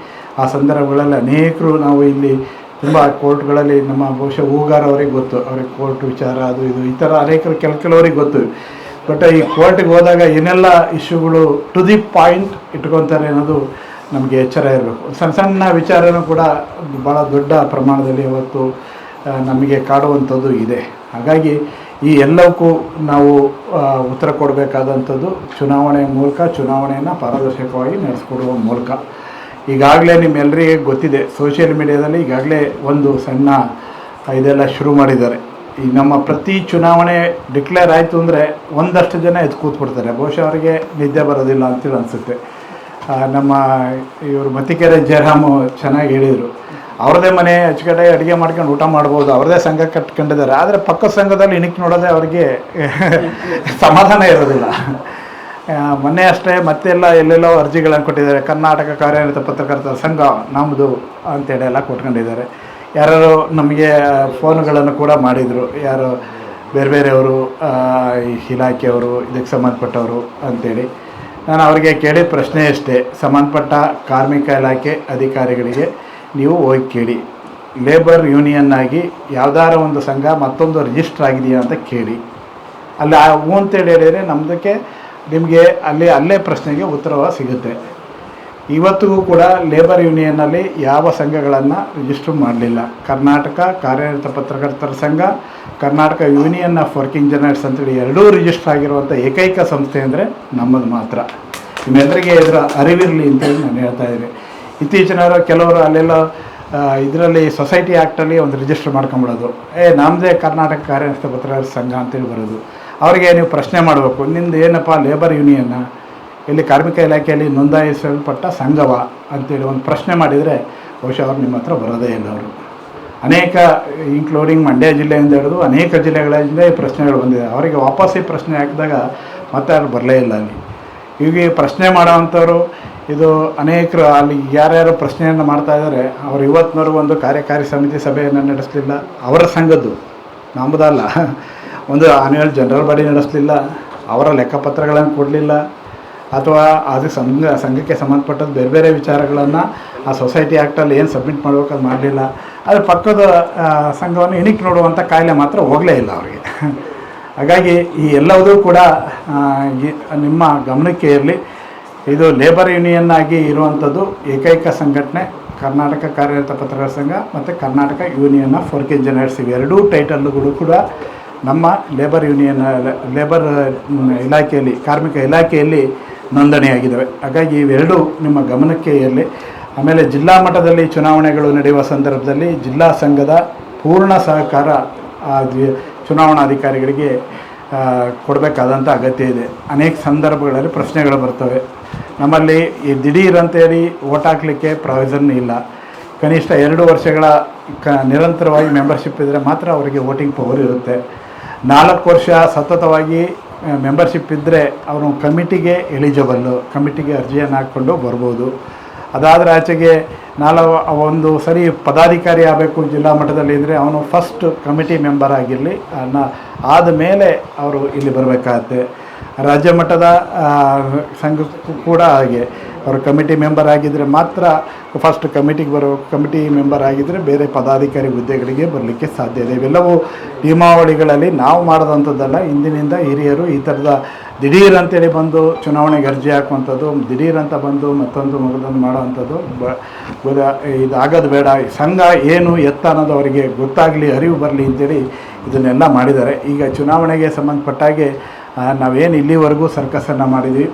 ಆ ಸಂದರ್ಭಗಳಲ್ಲಿ ಅನೇಕರು ನಾವು ಇಲ್ಲಿ ತುಂಬ ಕೋರ್ಟ್ಗಳಲ್ಲಿ ನಮ್ಮ ಬಹುಶಃ ಹೂಗಾರ್ ಅವ್ರಿಗೆ ಗೊತ್ತು, ಅವ್ರಿಗೆ ಕೋರ್ಟ್ ವಿಚಾರ ಅದು ಇದು ಈ ಥರ ಅನೇಕರು ಕೆಲವರಿಗೆ ಗೊತ್ತು. ಬಟ್ ಈ ಕೋರ್ಟಿಗೆ ಹೋದಾಗ ಏನೆಲ್ಲ ಇಶ್ಯೂಗಳು ಟು ದಿ ಪಾಯಿಂಟ್ ಇಟ್ಕೊತಾರೆ ಅನ್ನೋದು ನಮಗೆ ಎಚ್ಚರ ಇರಬೇಕು. ಸಣ್ಣ ಸಣ್ಣ ವಿಚಾರನೂ ಕೂಡ ಭಾಳ ದೊಡ್ಡ ಪ್ರಮಾಣದಲ್ಲಿ ಇವತ್ತು ನಮಗೆ ಕಾಡುವಂಥದ್ದು ಇದೆ. ಹಾಗಾಗಿ ಈ ಎಲ್ಲವಕ್ಕೂ ನಾವು ಉತ್ತರ ಕೊಡಬೇಕಾದಂಥದ್ದು ಚುನಾವಣೆಯ ಮೂಲಕ, ಚುನಾವಣೆಯನ್ನು ಪಾರದರ್ಶಕವಾಗಿ ನಡೆಸ್ಕೊಡುವ ಮೂಲಕ. ಈಗಾಗಲೇ ನಿಮ್ಮೆಲ್ಲರಿಗೆ ಗೊತ್ತಿದೆ, ಸೋಷಿಯಲ್ ಮೀಡಿಯಾದಲ್ಲಿ ಈಗಾಗಲೇ ಒಂದು ಸಣ್ಣ ಇದೆಲ್ಲ ಶುರು ಮಾಡಿದ್ದಾರೆ. ಈ ನಮ್ಮ ಪ್ರತಿ ಚುನಾವಣೆ ಡಿಕ್ಲೇರ್ ಆಯಿತು ಅಂದರೆ ಒಂದಷ್ಟು ಜನ ಎದ್ದು ಕೂತ್ಬಿಡ್ತಾರೆ. ಬಹುಶಃ ಅವರಿಗೆ ನಿದ್ದೆ ಬರೋದಿಲ್ಲ ಅಂತೇಳಿ ಅನಿಸುತ್ತೆ. ನಮ್ಮ ಇವರು ಮತ್ತಿಕೆರೆ ಜಯರಾಮು ಚೆನ್ನಾಗಿ ಹೇಳಿದರು, ಅವ್ರದ್ದೇ ಮನೆ ಅಚ್ಚುಕಡೆ ಅಡುಗೆ ಮಾಡ್ಕೊಂಡು ಊಟ ಮಾಡ್ಬೋದು, ಅವ್ರದ್ದೇ ಸಂಘ ಕಟ್ಕೊಂಡಿದ್ದಾರೆ. ಆದರೆ ಪಕ್ಕದ ಸಂಘದಲ್ಲಿ ಇಣಕ್ಕೆ ನೋಡೋದೇ ಅವ್ರಿಗೆ ಸಮಾಧಾನ ಇರೋದಿಲ್ಲ. ಮೊನ್ನೆ ಅಷ್ಟೇ ಮತ್ತೆಲ್ಲ ಎಲ್ಲೆಲ್ಲೋ ಅರ್ಜಿಗಳನ್ನು ಕೊಟ್ಟಿದ್ದಾರೆ. ಕರ್ನಾಟಕ ಕಾರ್ಯನಿರತ ಪತ್ರಕರ್ತರ ಸಂಘ ನಮ್ಮದು ಅಂತೇಳಿ ಎಲ್ಲ ಕೊಟ್ಕೊಂಡಿದ್ದಾರೆ. ಯಾರು ನಮಗೆ ಫೋನ್ಗಳನ್ನು ಕೂಡ ಮಾಡಿದರು, ಯಾರು ಬೇರೆ ಬೇರೆಯವರು, ಇಲಾಖೆಯವರು, ಇದಕ್ಕೆ ಸಂಬಂಧಪಟ್ಟವರು ಅಂಥೇಳಿ. ನಾನು ಅವರಿಗೆ ಕೇಳಿದ ಪ್ರಶ್ನೆ ಅಷ್ಟೇ, ಸಂಬಂಧಪಟ್ಟ ಕಾರ್ಮಿಕ ಇಲಾಖೆ ಅಧಿಕಾರಿಗಳಿಗೆ ನೀವು ಹೋಗಿ ಕೇಳಿ, ಲೇಬರ್ ಯೂನಿಯನ್ನಾಗಿ ಯಾವುದಾರ ಒಂದು ಸಂಘ ಮತ್ತೊಂದು ರಿಜಿಸ್ಟರ್ ಆಗಿದೆಯಾ ಅಂತ ಕೇಳಿ. ಅಲ್ಲಿ ಹ್ಞೂ ಅಂತೇಳಿ ಹೇಳಿದರೆ ನಮ್ಮದಕ್ಕೆ ನಿಮಗೆ ಅಲ್ಲೇ ಪ್ರಶ್ನೆಗೆ ಉತ್ತರ ಸಿಗುತ್ತೆ. ಇವತ್ತಿಗೂ ಕೂಡ ಲೇಬರ್ ಯೂನಿಯನ್ನಲ್ಲಿ ಯಾವ ಸಂಘಗಳನ್ನು ರಿಜಿಸ್ಟರ್ ಮಾಡಲಿಲ್ಲ. ಕರ್ನಾಟಕ ಕಾರ್ಯನಿರತ ಪತ್ರಕರ್ತರ ಸಂಘ, Karnataka union of working journalists ಅಂತೇಳಿ ಎರಡೂ ರಿಜಿಸ್ಟರ್ ಆಗಿರುವಂಥ ಏಕೈಕ ಸಂಸ್ಥೆ ಅಂದರೆ ನಮ್ಮದು ಮಾತ್ರ. ನಿಮ್ಮೆಲ್ಲರಿಗೆ ಇದರ ಅರಿವಿರಲಿ ಅಂತೇಳಿ ನಾನು ಹೇಳ್ತಾ ಇದ್ದೀನಿ. ಇತ್ತೀಚಿನ ಕೆಲವರು ಅಲ್ಲೆಲ್ಲ ಇದರಲ್ಲಿ ಸೊಸೈಟಿ ಆ್ಯಕ್ಟಲ್ಲಿ ಒಂದು ರಿಜಿಸ್ಟರ್ ಮಾಡ್ಕೊಂಬಿಡೋದು, ನಮ್ಮದೇ ಕರ್ನಾಟಕ ಕಾರ್ಯನಿರತ ಪತ್ರಕರ್ತರ ಸಂಘ ಅಂತೇಳಿ ಬರೋದು. ಅವರಿಗೆ ನೀವು ಪ್ರಶ್ನೆ ಮಾಡಬೇಕು, ನಿಮ್ಮದು ಏನಪ್ಪ ಲೇಬರ್ ಯೂನಿಯನ್ನ, ಇಲ್ಲಿ ಕಾರ್ಮಿಕ ಇಲಾಖೆಯಲ್ಲಿ ನೋಂದಾಯಿಸಲ್ಪಟ್ಟ ಸಂಘವ ಅಂತೇಳಿ ಒಂದು ಪ್ರಶ್ನೆ ಮಾಡಿದರೆ ಬಹುಶಃ ಅವ್ರು ನಿಮ್ಮ ಹತ್ರ ಬರೋದೇ ಇಲ್ಲ. ಅವರು ಅನೇಕ ಇನ್ಕ್ಲೂಡಿಂಗ್ ಮಂಡ್ಯ ಜಿಲ್ಲೆಯಿಂದ ಹಿಡಿದು ಅನೇಕ ಜಿಲ್ಲೆಗಳಿಂದ ಈ ಪ್ರಶ್ನೆಗಳು ಬಂದಿದೆ. ಅವರಿಗೆ ವಾಪಸ್ ಈ ಪ್ರಶ್ನೆ ಹಾಕಿದಾಗ ಮತ್ತೆ ಅವ್ರು ಬರಲೇ ಇಲ್ಲ. ಅಲ್ಲಿ ಈಗ ಪ್ರಶ್ನೆ ಮಾಡೋವಂಥವ್ರು ಇದು ಅನೇಕರು ಅಲ್ಲಿ ಯಾರ್ಯಾರು ಪ್ರಶ್ನೆಯನ್ನು ಮಾಡ್ತಾ ಇದ್ದಾರೆ. ಅವರು ಇವತ್ತಿನವರೆಗೂ ಒಂದು ಕಾರ್ಯಕಾರಿ ಸಮಿತಿ ಸಭೆಯನ್ನು ನಡೆಸಲಿಲ್ಲ. ಅವರ ಸಂಘದ್ದು, ನಮ್ಮದಲ್ಲ. ಒಂದು ಆನ್ಯುವಲ್ ಜನರಲ್ ಬಾಡಿ ನಡೆಸಲಿಲ್ಲ, ಅವರ ಲೆಕ್ಕಪತ್ರಗಳನ್ನು ಕೊಡಲಿಲ್ಲ, ಅಥವಾ ಅದು ಸಂಘಕ್ಕೆ ಸಂಬಂಧಪಟ್ಟದ್ದು ಬೇರೆ ಬೇರೆ ವಿಚಾರಗಳನ್ನು ಆ ಸೊಸೈಟಿ ಆ್ಯಕ್ಟಲ್ಲಿ ಏನು ಸಬ್ಮಿಟ್ ಮಾಡಬೇಕು ಅದು ಮಾಡಲಿಲ್ಲ. ಆದರೆ ಪಕ್ಕದ ಸಂಘವನ್ನು ಇಣಿಕ್ ನೋಡುವಂಥ ಕಾಯಿಲೆ ಮಾತ್ರ ಹೋಗಲೇ ಇಲ್ಲ ಅವರಿಗೆ. ಹಾಗಾಗಿ ಈ ಎಲ್ಲವೂ ಕೂಡ ನಿಮ್ಮ ಗಮನಕ್ಕೆ ಇರಲಿ. ಇದು ಲೇಬರ್ ಯೂನಿಯನ್ ಆಗಿ ಇರುವಂಥದ್ದು ಏಕೈಕ ಸಂಘಟನೆ ಕರ್ನಾಟಕ ಕಾರ್ಯನಿರತ ಪತ್ರಕರ್ತರ ಸಂಘ ಮತ್ತು Karnataka union of working journalists. ಇವೆರಡೂ ಟೈಟಲ್ಗಳು ಕೂಡ ನಮ್ಮ ಲೇಬರ್ ಇಲಾಖೆಯಲ್ಲಿ, ಕಾರ್ಮಿಕ ಇಲಾಖೆಯಲ್ಲಿ ನೋಂದಣಿಯಾಗಿದ್ದಾವೆ. ಹಾಗಾಗಿ ಇವೆರಡೂ ನಿಮ್ಮ ಗಮನಕ್ಕೆ ಇರಲಿ. ಆಮೇಲೆ ಜಿಲ್ಲಾ ಮಟ್ಟದಲ್ಲಿ ಚುನಾವಣೆಗಳು ನಡೆಯುವ ಸಂದರ್ಭದಲ್ಲಿ ಜಿಲ್ಲಾ ಸಂಘದ ಪೂರ್ಣ ಸಹಕಾರ ಚುನಾವಣಾಧಿಕಾರಿಗಳಿಗೆ ಕೊಡಬೇಕಾದಂಥ ಅಗತ್ಯ ಇದೆ. ಅನೇಕ ಸಂದರ್ಭಗಳಲ್ಲಿ ಪ್ರಶ್ನೆಗಳು ಬರ್ತವೆ. ನಮ್ಮಲ್ಲಿ ಈ ದಿಢೀರ್ ಅಂತೇಳಿ ಓಟ್ ಹಾಕಲಿಕ್ಕೆ ಪ್ರಾವಿಷನ್ ಇಲ್ಲ. ಕನಿಷ್ಠ 2 ವರ್ಷಗಳ ನಿರಂತರವಾಗಿ ಮೆಂಬರ್ಶಿಪ್ ಇದ್ದರೆ ಮಾತ್ರ ಅವರಿಗೆ ವೋಟಿಂಗ್ ಪವರ್ ಇರುತ್ತೆ. 4 ವರ್ಷ ಸತತವಾಗಿ ಮೆಂಬರ್ಶಿಪ್ ಇದ್ದರೆ ಅವನು ಕಮಿಟಿಗೆ ಎಲಿಜಿಬಲ್ಲು, ಕಮಿಟಿಗೆ ಅರ್ಜಿಯನ್ನು ಹಾಕ್ಕೊಂಡು ಬರ್ಬೋದು. ಅದಾದರೆ ಆಚೆಗೆ ಒಂದು ಸರಿ ಪದಾಧಿಕಾರಿ ಆಗಬೇಕು ಜಿಲ್ಲಾ ಮಟ್ಟದಲ್ಲಿ ಇದ್ದರೆ ಅವನು ಫಸ್ಟ್ ಕಮಿಟಿ ಮೆಂಬರ್ ಆಗಿರಲಿ, ಆದ ಮೇಲೆ ಅವರು ಇಲ್ಲಿ ಬರಬೇಕಾಗತ್ತೆ. ರಾಜ್ಯ ಮಟ್ಟದ ಸಂಘಕ್ಕೂ ಕೂಡ ಹಾಗೆ ಅವರು ಕಮಿಟಿ ಮೆಂಬರ್ ಆಗಿದ್ದರೆ ಮಾತ್ರ ಫಸ್ಟ್ ಕಮಿಟಿಗೆ ಕಮಿಟಿ ಮೆಂಬರ್ ಆಗಿದ್ದರೆ ಬೇರೆ ಪದಾಧಿಕಾರಿ ಹುದ್ದೆಗಳಿಗೆ ಬರಲಿಕ್ಕೆ ಸಾಧ್ಯ ಇದೆ. ಇವೆಲ್ಲವೂ ನಿಯಮಾವಳಿಗಳಲ್ಲಿ ನಾವು ಮಾಡೋದಂಥದ್ದಲ್ಲ. ಇಂದಿನಿಂದ ಹಿರಿಯರು ಈ ಥರದ ದಿಢೀರ್ ಅಂತೇಳಿ ಬಂದು ಚುನಾವಣೆಗೆ ಅರ್ಜಿ ಹಾಕುವಂಥದ್ದು, ದಿಢೀರ್ ಅಂತ ಬಂದು ಮತ್ತೊಂದು ಮಾಡೋವಂಥದ್ದು ಇದಾಗೋದು ಬೇಡ. ಸಂಘ ಏನು ಎತ್ತ ಅನ್ನೋದು ಅವರಿಗೆ ಗೊತ್ತಾಗಲಿ, ಅರಿವು ಬರಲಿ ಅಂತೇಳಿ ಇದನ್ನೆಲ್ಲ ಮಾಡಿದ್ದಾರೆ. ಈಗ ಚುನಾವಣೆಗೆ ಸಂಬಂಧಪಟ್ಟಾಗೆ ನಾವೇನು ಇಲ್ಲಿವರೆಗೂ ಸರ್ಕಸನ್ನು ಮಾಡಿದ್ವಿ.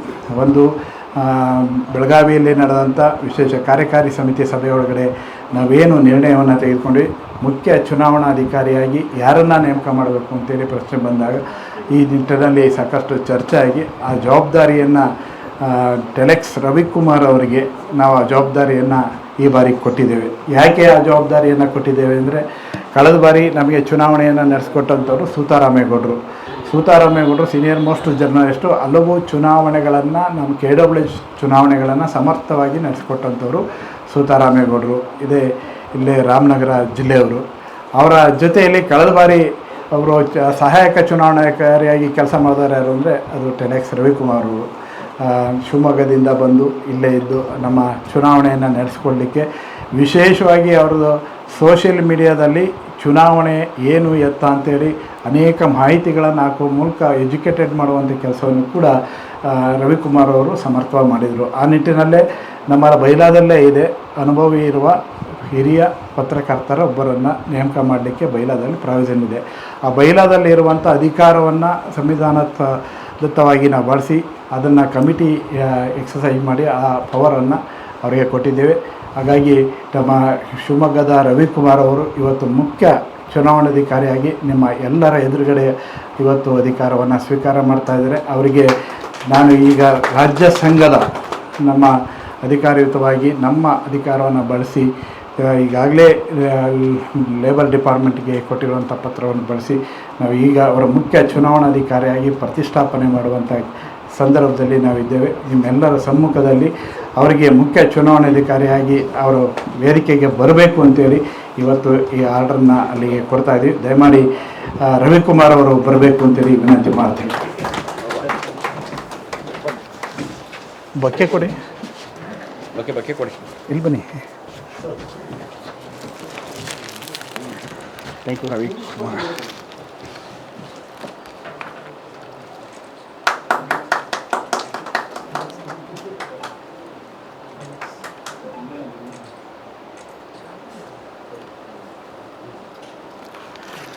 ಒಂದು ಬೆಳಗಾವಿಯಲ್ಲಿ ನಡೆದಂಥ ವಿಶೇಷ ಕಾರ್ಯಕಾರಿ ಸಮಿತಿ ಸಭೆಯೊಳಗಡೆ ನಾವೇನು ನಿರ್ಣಯವನ್ನು ತೆಗೆದುಕೊಂಡ್ವಿ, ಮುಖ್ಯ ಚುನಾವಣಾಧಿಕಾರಿಯಾಗಿ ಯಾರನ್ನು ನೇಮಕ ಮಾಡಬೇಕು ಅಂತೇಳಿ ಪ್ರಶ್ನೆ ಬಂದಾಗ ಈ ನಿಟ್ಟಿನಲ್ಲಿ ಸಾಕಷ್ಟು ಚರ್ಚೆ ಆಗಿ ಆ ಜವಾಬ್ದಾರಿಯನ್ನು ಟೆಲೆಕ್ಸ್ ರವಿಕುಮಾರ್ ಅವರಿಗೆ ನಾವು ಆ ಜವಾಬ್ದಾರಿಯನ್ನು ಈ ಬಾರಿ ಕೊಟ್ಟಿದ್ದೇವೆ. ಯಾಕೆ ಆ ಜವಾಬ್ದಾರಿಯನ್ನು ಕೊಟ್ಟಿದ್ದೇವೆ ಅಂದರೆ, ಕಳೆದ ಬಾರಿ ನಮಗೆ ಚುನಾವಣೆಯನ್ನು ನಡೆಸಿಕೊಟ್ಟಂಥವ್ರು ಸೂತಾರಾಮೇಗೌಡರು ಸೀನಿಯರ್ ಮೋಸ್ಟ್ ಜರ್ನಲಿಸ್ಟು. ಹಲವು ಚುನಾವಣೆಗಳನ್ನು ನಮ್ಮ KWH ಚುನಾವಣೆಗಳನ್ನು ಸಮರ್ಥವಾಗಿ ನಡೆಸಿಕೊಟ್ಟಂಥವ್ರು ಸೂತಾರಾಮೇಗೌಡರು. ಇಲ್ಲೇ ರಾಮನಗರ ಜಿಲ್ಲೆಯವರು. ಅವರ ಜೊತೆಯಲ್ಲಿ ಕಳೆದ ಬಾರಿ ಅವರು ಸಹಾಯಕ ಚುನಾವಣಾಧಿಕಾರಿಯಾಗಿ ಕೆಲಸ ಮಾಡಿದವರು ಯಾರು ಅಂದರೆ ಅದು ಟೆನೆಕ್ಸ್ ರವಿಕುಮಾರ್ ಅವರು. ಶಿವಮೊಗ್ಗದಿಂದ ಬಂದು ಇಲ್ಲೇ ಇದ್ದು ನಮ್ಮ ಚುನಾವಣೆಯನ್ನು ನಡೆಸ್ಕೊಳ್ಳಿಕ್ಕೆ ವಿಶೇಷವಾಗಿ ಅವ್ರದ್ದು ಸೋಷಿಯಲ್ ಮೀಡಿಯಾದಲ್ಲಿ ಚುನಾವಣೆ ಏನು ಎತ್ತ ಅಂತೇಳಿ ಅನೇಕ ಮಾಹಿತಿಗಳನ್ನು ಹಾಕುವ ಮೂಲಕ ಎಜುಕೇಟೆಡ್ ಮಾಡುವಂಥ ಕೆಲಸವನ್ನು ಕೂಡ ರವಿಕುಮಾರ್ ಅವರು ಸಮರ್ಥವಾಗಿ ಮಾಡಿದರು. ಆ ನಿಟ್ಟಿನಲ್ಲೇ ನಮ್ಮ ಬೈಲಾದಲ್ಲೇ ಇದೆ, ಅನುಭವಿ ಇರುವ ಹಿರಿಯ ಪತ್ರಕರ್ತರ ಒಬ್ಬರನ್ನು ನೇಮಕ ಮಾಡಲಿಕ್ಕೆ ಬೈಲಾದಲ್ಲಿ ಪ್ರಾವಿಷನ್ ಇದೆ. ಆ ಬೈಲಾದಲ್ಲಿ ಇರುವಂಥ ಅಧಿಕಾರವನ್ನು ಸಂವಿಧಾನದತ್ತವಾಗಿ ನಾವು ಬಳಸಿ ಅದನ್ನು ಕಮಿಟಿ ಎಕ್ಸಸೈಸ್ ಮಾಡಿ ಆ ಪವರನ್ನು ಅವರಿಗೆ ಕೊಟ್ಟಿದ್ದೇವೆ. ಹಾಗಾಗಿ ನಮ್ಮ ಶಿವಮೊಗ್ಗದ ರವಿಕುಮಾರ್ ಅವರು ಇವತ್ತು ಮುಖ್ಯ ಚುನಾವಣಾಧಿಕಾರಿಯಾಗಿ ನಿಮ್ಮ ಎಲ್ಲರ ಎದುರುಗಡೆ ಇವತ್ತು ಅಧಿಕಾರವನ್ನು ಸ್ವೀಕಾರ ಮಾಡ್ತಾಯಿದ್ದಾರೆ. ಅವರಿಗೆ ನಾನು ಈಗ ರಾಜ್ಯ ಸಂಘದ ನಮ್ಮ ಅಧಿಕಾರಯುತವಾಗಿ ನಮ್ಮ ಅಧಿಕಾರವನ್ನು ಬಳಸಿ ಈಗಾಗಲೇ ಲೇಬರ್ ಡಿಪಾರ್ಟ್ಮೆಂಟ್ಗೆ ಕೊಟ್ಟಿರುವಂಥ ಪತ್ರವನ್ನು ಬಳಸಿ ನಾವು ಈಗ ಅವರ ಮುಖ್ಯ ಚುನಾವಣಾಧಿಕಾರಿಯಾಗಿ ಪ್ರತಿಷ್ಠಾಪನೆ ಮಾಡುವಂಥ ಸಂದರ್ಭದಲ್ಲಿ ನಾವಿದ್ದೇವೆ. ನಿಮ್ಮೆಲ್ಲರ ಸಮ್ಮುಖದಲ್ಲಿ ಅವರಿಗೆ ಮುಖ್ಯ ಚುನಾವಣಾಧಿಕಾರಿಯಾಗಿ ಅವರು ವೇದಿಕೆಗೆ ಬರಬೇಕು ಅಂತೇಳಿ ಇವತ್ತು ಈ ಆರ್ಡ್ರನ್ನ ಅಲ್ಲಿಗೆ ಕೊಡ್ತಾ ಇದ್ದೀವಿ. ದಯಮಾಡಿ ರವಿಕುಮಾರ್ ಅವರು ಬರಬೇಕು ಅಂತೇಳಿ ವಿನಂತಿ ಮಾಡ್ತೀನಿ. ಬಕ್ಕೆ ಕೊಡಿ, ಬಕ್ಕೆ ಕೊಡಿ, ಇಲ್ಲಿ ಬನ್ನಿ. Thank you Ravikumar.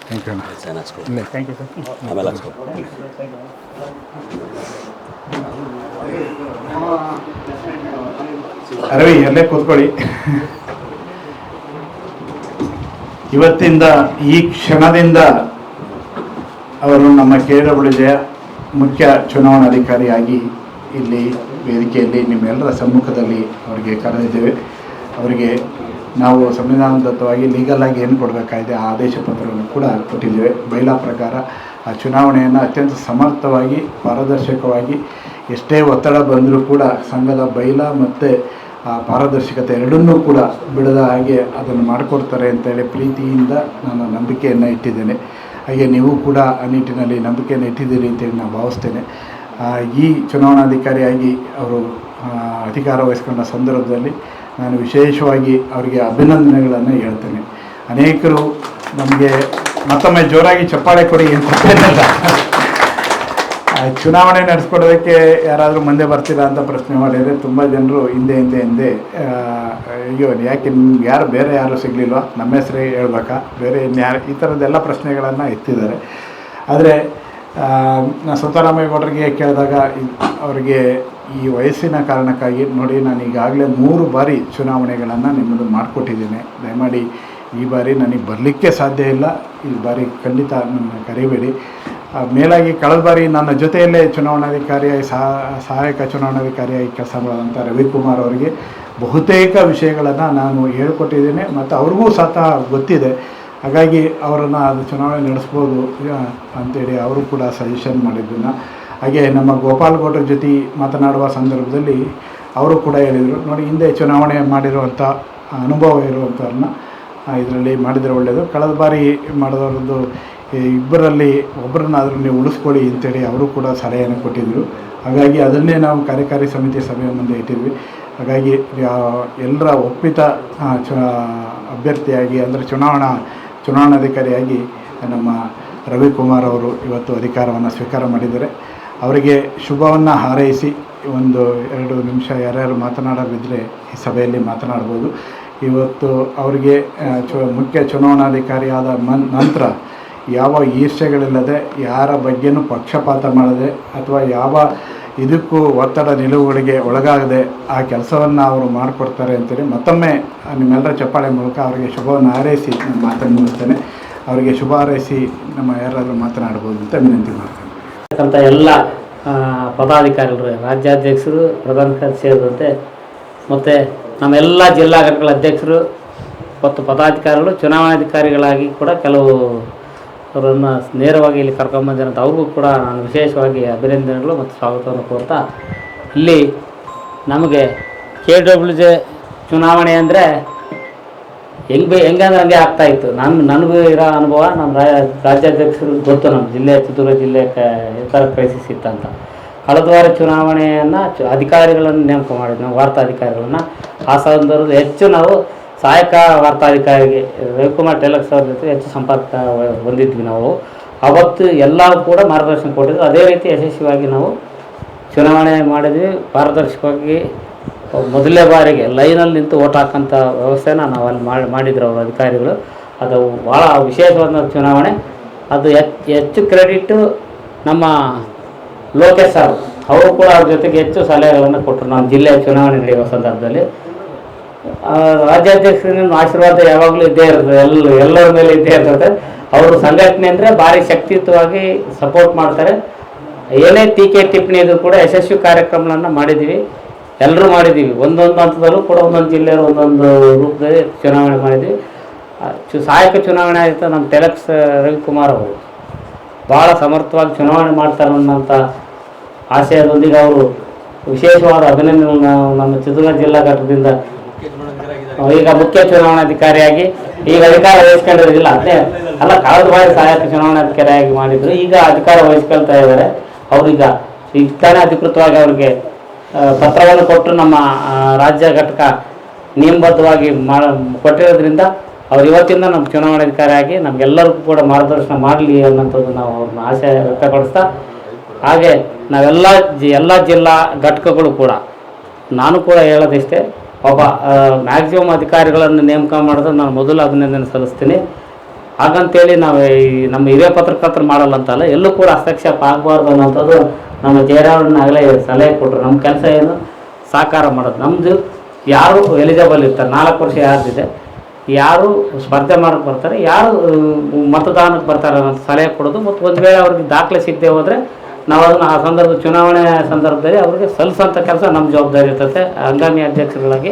Thank you ಇಲ್ಲ ಥ್ಯಾಂಕ್ ಯು ಸರ್. ಆಮೇಲೆ ರವಿ ಅಲ್ಲೇ ಕೂತ್ಕೊಳ್ಳಿ. ಇವತ್ತಿಂದ ಈ ಕ್ಷಣದಿಂದ ಅವರು ನಮ್ಮ KWJ ಮುಖ್ಯ ಚುನಾವಣಾಧಿಕಾರಿಯಾಗಿ ಇಲ್ಲಿ ವೇದಿಕೆಯಲ್ಲಿ ನಿಮ್ಮೆಲ್ಲರ ಸಮ್ಮುಖದಲ್ಲಿ ಅವರಿಗೆ ಕರೆದಿದ್ದೇವೆ. ಅವರಿಗೆ ನಾವು ಸಂವಿಧಾನದತ್ತವಾಗಿ ಲೀಗಲಾಗಿ ಏನು ಕೊಡಬೇಕಾಗಿದೆ ಆ ಆದೇಶ ಪತ್ರವನ್ನು ಕೂಡ ಕೊಟ್ಟಿದ್ದೇವೆ. ಬೈಲಾ ಪ್ರಕಾರ ಆ ಚುನಾವಣೆಯನ್ನು ಅತ್ಯಂತ ಸಮರ್ಥವಾಗಿ ಪಾರದರ್ಶಕವಾಗಿ ಎಷ್ಟೇ ಒತ್ತಡ ಬಂದರೂ ಕೂಡ ಸಂಘದ ಬೈಲಾ ಮತ್ತು ಆ ಪಾರದರ್ಶಕತೆ ಎರಡನ್ನೂ ಕೂಡ ಬಿಡದ ಹಾಗೆ ಅದನ್ನು ಮಾಡಿಕೊಡ್ತಾರೆ ಅಂತೇಳಿ ಪ್ರೀತಿಯಿಂದ ನಾನು ನಂಬಿಕೆಯನ್ನು ಇಟ್ಟಿದ್ದೇನೆ. ಹಾಗೆ ನೀವು ಕೂಡ ಆ ನಿಟ್ಟಿನಲ್ಲಿ ನಂಬಿಕೆಯನ್ನು ಇಟ್ಟಿದ್ದೀರಿ ಅಂತೇಳಿ ನಾನು ಭಾವಿಸ್ತೇನೆ. ಈ ಚುನಾವಣಾಧಿಕಾರಿಯಾಗಿ ಅವರು ಅಧಿಕಾರ ವಹಿಸ್ಕೊಂಡ ಸಂದರ್ಭದಲ್ಲಿ ನಾನು ವಿಶೇಷವಾಗಿ ಅವರಿಗೆ ಅಭಿನಂದನೆಗಳನ್ನು ಹೇಳ್ತೇನೆ. ಅನೇಕರು ನಮಗೆ ಮತ್ತೊಮ್ಮೆ ಜೋರಾಗಿ ಚಪ್ಪಾಳೆ ಕೊಡಿ ಅಂತ ಚುನಾವಣೆ ನಡೆಸ್ಕೊಡೋದಕ್ಕೆ ಯಾರಾದರೂ ಮುಂದೆ ಬರ್ತೀರಾ ಅಂತ ಪ್ರಶ್ನೆ ಮಾಡಿದರೆ ತುಂಬ ಜನರು ಹಿಂದೆ ಅಯ್ಯೋ ಯಾಕೆ ನಿಮ್ಗೆ ಬೇರೆ ಯಾರು ಸಿಗಲಿಲ್ವಾ, ನಮ್ಮ ಹೆಸರೇ ಹೇಳ್ಬೇಕಾ, ಬೇರೆ ಇನ್ಯಾರು, ಈ ಥರದ್ದೆಲ್ಲ ಪ್ರಶ್ನೆಗಳನ್ನು ಎತ್ತಿದ್ದಾರೆ. ಆದರೆ ನಾನು ಸಿದ್ದರಾಮಯ್ಯಗೌಡರಿಗೆ ಕೇಳಿದಾಗ ಅವರಿಗೆ ಈ ವಯಸ್ಸಿನ ಕಾರಣಕ್ಕಾಗಿ ನೋಡಿ, ನಾನು ಈಗಾಗಲೇ 3 ಬಾರಿ ಚುನಾವಣೆಗಳನ್ನು ನಿಮ್ಮದು ಮಾಡಿಕೊಟ್ಟಿದ್ದೇನೆ. ದಯಮಾಡಿ ಈ ಬಾರಿ ನನಗೆ ಬರಲಿಕ್ಕೆ ಸಾಧ್ಯ ಇಲ್ಲ, ಈ ಬಾರಿ ಖಂಡಿತ ನನ್ನ ಕರಿಬೇಡಿ. ಮೇಲಾಗಿ ಕಳೆದ ಬಾರಿ ನನ್ನ ಜೊತೆಯಲ್ಲೇ ಚುನಾವಣಾಧಿಕಾರಿಯಾಗಿ ಸಹಾಯಕ ಚುನಾವಣಾಧಿಕಾರಿಯಾಗಿ ಕೆಲಸ ಮಾಡಿದಂಥ ರವಿಕುಮಾರ್ ಅವರಿಗೆ ಬಹುತೇಕ ವಿಷಯಗಳನ್ನು ನಾನು ಹೇಳಿಕೊಟ್ಟಿದ್ದೇನೆ ಮತ್ತು ಅವ್ರಿಗೂ ಸಹ ಗೊತ್ತಿದೆ. ಹಾಗಾಗಿ ಅವರನ್ನು ಅದು ಚುನಾವಣೆ ನಡೆಸ್ಬೋದು ಅಂಥೇಳಿ ಅವರು ಕೂಡ ಸಜೆಷನ್ ಮಾಡಿದ್ದನ್ನು. ಹಾಗೆ ನಮ್ಮ ಗೋಪಾಲ್ಗೌಡರ ಜೊತೆ ಮಾತನಾಡುವ ಸಂದರ್ಭದಲ್ಲಿ ಅವರು ಕೂಡ ಹೇಳಿದರು, ನೋಡಿ ಹಿಂದೆ ಚುನಾವಣೆ ಮಾಡಿರುವಂಥ ಅನುಭವ ಇರುವಂಥವ್ರನ್ನ ಇದರಲ್ಲಿ ಮಾಡಿದರೆ ಒಳ್ಳೆಯದು, ಕಳೆದ ಬಾರಿ ಮಾಡಿದವ್ರದ್ದು ಇಬ್ಬರಲ್ಲಿ ಒಬ್ಬರನ್ನಾದರೂ ನೀವು ಉಳಿಸ್ಕೊಳ್ಳಿ ಅಂತೇಳಿ ಅವರು ಕೂಡ ಸಲಹೆಯನ್ನು ಕೊಟ್ಟಿದ್ದರು. ಹಾಗಾಗಿ ಅದನ್ನೇ ನಾವು ಕಾರ್ಯಕಾರಿ ಸಮಿತಿ ಸಭೆಯ ಮುಂದೆ ಇಟ್ಟಿದ್ವಿ. ಹಾಗಾಗಿ ಎಲ್ಲರ ಒಪ್ಪಿತ ಅಭ್ಯರ್ಥಿಯಾಗಿ ಅಂದರೆ ಚುನಾವಣಾಧಿಕಾರಿಯಾಗಿ ನಮ್ಮ ರವಿಕುಮಾರ್ ಅವರು ಇವತ್ತು ಅಧಿಕಾರವನ್ನು ಸ್ವೀಕಾರ ಮಾಡಿದ್ದಾರೆ. ಅವರಿಗೆ ಶುಭವನ್ನು ಹಾರೈಸಿ 1-2 ನಿಮಿಷ ಯಾರ್ಯಾರು ಮಾತನಾಡೋರಿದ್ದರೆ ಈ ಸಭೆಯಲ್ಲಿ ಮಾತನಾಡ್ಬೋದು. ಇವತ್ತು ಅವರಿಗೆ ಮುಖ್ಯ ಚುನಾವಣಾಧಿಕಾರಿಯಾದ ನಂತರ ಯಾವ ಈರ್ಷ್ಯೆಗಳಿಲ್ಲದೆ, ಯಾರ ಬಗ್ಗೆನೂ ಪಕ್ಷಪಾತ ಮಾಡದೆ ಅಥವಾ ಯಾವ ಇದಕ್ಕೂ ಒತ್ತಡ ನಿಲುವುಗಳಿಗೆ ಒಳಗಾಗದೆ ಆ ಕೆಲಸವನ್ನು ಅವರು ಮಾಡಿಕೊಡ್ತಾರೆ ಅಂತೇಳಿ ಮತ್ತೊಮ್ಮೆ ನಿಮ್ಮೆಲ್ಲರ ಚಪ್ಪಾಳೆ ಮೂಲಕ ಅವರಿಗೆ ಶುಭವನ್ನು ಹಾರೈಸಿ ನಾನು ಮಾತನ್ನು ಮುಗಿಸ್ತೇನೆ. ಅವರಿಗೆ ಶುಭ ಹಾರೈಸಿ ನಮ್ಮ ಯಾರಾದರೂ ಮಾತನಾಡ್ಬೋದು ಅಂತ ವಿನಂತಿ ಮಾಡ್ತೇನೆ. ಎಲ್ಲ ಪದಾಧಿಕಾರಿಗಳು, ರಾಜ್ಯಾಧ್ಯಕ್ಷರು, ಪ್ರಧಾನ ಕಾರ್ಯದರ್ಶಿ ಸೇರಿದಂತೆ ಮತ್ತು ನಮ್ಮೆಲ್ಲ ಜಿಲ್ಲಾ ಘಟಕಗಳ ಅಧ್ಯಕ್ಷರು ಮತ್ತು ಪದಾಧಿಕಾರಿಗಳು ಚುನಾವಣಾಧಿಕಾರಿಗಳಾಗಿ ಕೂಡ ಕೆಲವು ಅವರನ್ನು ನೇರವಾಗಿ ಇಲ್ಲಿ ಕರ್ಕೊಂಬಂದಿರೋಂಥ ಅವ್ರಿಗೂ ಕೂಡ ನಾನು ವಿಶೇಷವಾಗಿ ಅಭಿನಂದನೆಗಳು ಮತ್ತು ಸ್ವಾಗತವನ್ನು ಕೋರ್ತಾ, ಇಲ್ಲಿ ನಮಗೆ KWJ ಚುನಾವಣೆ ಅಂದರೆ ಹೆಂಗಂದ್ರೆ ಹಂಗೆ ಆಗ್ತಾ ಇತ್ತು. ನನಗೂ ಇರೋ ಅನುಭವ ನಮ್ಮ ರಾಜ್ಯಾಧ್ಯಕ್ಷರು ಗೊತ್ತು, ನಮ್ಮ ಜಿಲ್ಲೆ ಚಿತ್ರದುರ್ಗ ಜಿಲ್ಲೆ ಈ ಥರ ಕ್ರೈಸಿಸ್ ಇತ್ತಂತ. ಕಳೆದ ವಾರ ಚುನಾವಣೆಯನ್ನು ಅಧಿಕಾರಿಗಳನ್ನು ನೇಮಕ ಮಾಡಿದ್ವಿ ನಾವು, ವಾರ್ತಾಧಿಕಾರಿಗಳನ್ನು. ಆ ಸಂದರ್ಭದಲ್ಲಿ ಹೆಚ್ಚು ನಾವು ಸಹಾಯಕ ವಾರ್ತಾಧಿಕಾರಿಗೆ ರವಿಕುಮಾರ್ ಟೆಲಕ್ಸ್ ಅವ್ರ ಜೊತೆ ಹೆಚ್ಚು ಸಂಪರ್ಕ ಹೊಂದಿದ್ವಿ ನಾವು. ಅವತ್ತು ಎಲ್ಲರೂ ಕೂಡ ಮಾರ್ಗದರ್ಶನ ಕೊಟ್ಟಿದ್ರು. ಅದೇ ರೀತಿ ಯಶಸ್ವಿಯಾಗಿ ನಾವು ಚುನಾವಣೆ ಮಾಡಿದ್ವಿ. ಪಾರದರ್ಶಕವಾಗಿ ಮೊದಲನೇ ಬಾರಿಗೆ ಲೈನಲ್ಲಿ ನಿಂತು ಓಟ್ ಹಾಕೋಂಥ ವ್ಯವಸ್ಥೆನ ನಾವು ಅಲ್ಲಿ ಮಾಡಿದ್ರು ಅವರು ಅಧಿಕಾರಿಗಳು. ಅದು ಭಾಳ ವಿಶೇಷವಾದ ಚುನಾವಣೆ. ಅದು ಹೆಚ್ಚು ಕ್ರೆಡಿಟ್ಟು ನಮ್ಮ ಲೋಕೇಶ್ ಸರ್, ಅವರು ಕೂಡ ಅವ್ರ ಜೊತೆಗೆ ಹೆಚ್ಚು ಸಲಹೆಗಳನ್ನು ಕೊಟ್ಟರು ನಮ್ಮ ಜಿಲ್ಲೆಯ ಚುನಾವಣೆ ನಡೆಯುವ ಸಂದರ್ಭದಲ್ಲಿ. ರಾಜ್ಯಾಧ್ಯಕ್ಷರಿಂದ ಆಶೀರ್ವಾದ ಯಾವಾಗಲೂ ಇದ್ದೇ ಇರ್ತದೆ, ಎಲ್ಲರ ಮೇಲೆ ಇದ್ದೇ ಇರ್ತದೆ. ಅವರು ಸಂಘಟನೆ ಅಂದರೆ ಭಾರಿ ಶಕ್ತಿಯುತವಾಗಿ ಸಪೋರ್ಟ್ ಮಾಡ್ತಾರೆ. ಏನೇ ಟೀಕೆ ಟಿಪ್ಪಣಿ ಇದ್ರೂ ಕೂಡ ಯಶಸ್ವಿ ಕಾರ್ಯಕ್ರಮಗಳನ್ನು ಮಾಡಿದ್ದೀವಿ, ಎಲ್ಲರೂ ಮಾಡಿದ್ದೀವಿ. ಒಂದೊಂದು ಹಂತದಲ್ಲೂ ಕೂಡ ಒಂದೊಂದು ಜಿಲ್ಲೆಯವರು ಒಂದೊಂದು ರೂಪದಲ್ಲಿ ಚುನಾವಣೆ ಮಾಡಿದ್ವಿ. ಸಹಾಯಕ ಚುನಾವಣೆ ಆಯಿತು. ನಮ್ಮ ಟೆಲಕ್ಸ್ ರವಿಕುಮಾರ್ ಅವರು ಭಾಳ ಸಮರ್ಥವಾಗಿ ಚುನಾವಣೆ ಮಾಡ್ತಾರೆ ಅನ್ನೋಂಥ ಆಶಯದೊಂದಿಗೆ ಅವರು ವಿಶೇಷವಾದ ಅಭಿನಂದನೆ ನಮ್ಮ ಚಿತ್ರದುರ್ಗ ಜಿಲ್ಲಾ ಘಟಕದಿಂದ ಈಗ ಮುಖ್ಯ ಚುನಾವಣಾಧಿಕಾರಿಯಾಗಿ ಈಗ ಅಧಿಕಾರ ವಹಿಸ್ಕೊಂಡಿರೋದಿಲ್ಲ. ಅಲ್ಲ, ಕಳೆದ ಬಾರಿ ಸಹಾಯಕ ಚುನಾವಣಾಧಿಕಾರಿಯಾಗಿ ಮಾಡಿದ್ರು. ಈಗ ಅಧಿಕಾರ ವಹಿಸ್ಕೊಳ್ತಾ ಇದ್ದಾರೆ. ಅವ್ರೀಗ ಈಗ ತಾನೇ ಅಧಿಕೃತವಾಗಿ ಅವ್ರಿಗೆ ಪತ್ರವನ್ನು ಕೊಟ್ಟು ನಮ್ಮ ರಾಜ್ಯ ಘಟಕ ನಿಯಮಬದ್ಧವಾಗಿ ಕೊಟ್ಟಿರೋದ್ರಿಂದ ಅವ್ರು ಇವತ್ತಿಂದ ನಮ್ಮ ಚುನಾವಣಾಧಿಕಾರಿಯಾಗಿ ನಮಗೆಲ್ಲರಿಗೂ ಕೂಡ ಮಾರ್ಗದರ್ಶನ ಮಾಡಲಿ ಅನ್ನೋಂಥದ್ದು ನಾವು ಅವ್ರನ್ನ ಆಶೆ ವ್ಯಕ್ತಪಡಿಸ್ತಾ, ಹಾಗೆ ಎಲ್ಲ ಜಿಲ್ಲಾ ಘಟಕಗಳು ಕೂಡ ನಾನು ಕೂಡ ಹೇಳೋದಿಷ್ಟೇ, ಒಬ್ಬ ಮ್ಯಾಕ್ಸಿಮಮ್ ಅಧಿಕಾರಿಗಳನ್ನು ನೇಮಕ ಮಾಡಿದ್ರೆ ನಾನು ಮೊದಲು ಅಭಿನಂದನೆ ಸಲ್ಲಿಸ್ತೀನಿ. ಹಾಗಂತೇಳಿ ನಾವು ನಮ್ಮ ಹಿರಿಯ ಪತ್ರಕರ್ತರು ಮಾಡಲ್ಲ ಅಂತಲ್ಲ, ಎಲ್ಲೂ ಕೂಡ ಹಸ್ತಕ್ಷೇಪ ಆಗಬಾರ್ದು ಅನ್ನೋಂಥದ್ದು ನಮ್ಮ ಜಯರಾಮಣ್ಣ ಆಗಲೇ ಸಲಹೆ ಕೊಟ್ಟರು. ನಮ್ಮ ಕೆಲಸ ಏನು ಸಾಕಾರ ಮಾಡೋದು. ನಮ್ಮದು ಯಾರು ಎಲಿಜಿಬಲ್ ಇರ್ತಾರೆ, 4 ವರ್ಷ ಯಾರ್ದಿದೆ, ಯಾರು ಸ್ಪರ್ಧೆ ಮಾಡೋಕ್ಕೆ ಬರ್ತಾರೆ, ಯಾರು ಮತದಾನಕ್ಕೆ ಬರ್ತಾರೆ ಅನ್ನೋ ಸಲಹೆ ಕೊಡೋದು. ಮತ್ತು ಒಂದು ವೇಳೆ ಅವ್ರಿಗೆ ದಾಖಲೆ ಸಿಗದೆ ಹೋದರೆ ನಾವು ಅದನ್ನು ಆ ಚುನಾವಣೆ ಸಂದರ್ಭದಲ್ಲಿ ಅವ್ರಿಗೆ ಸಲ್ಲಿಸೋಂಥ ಕೆಲಸ ನಮ್ಮ ಜವಾಬ್ದಾರಿ ಇರ್ತದೆ ಹಂಗಾಮಿ ಅಧ್ಯಕ್ಷರುಗಳಾಗಿ.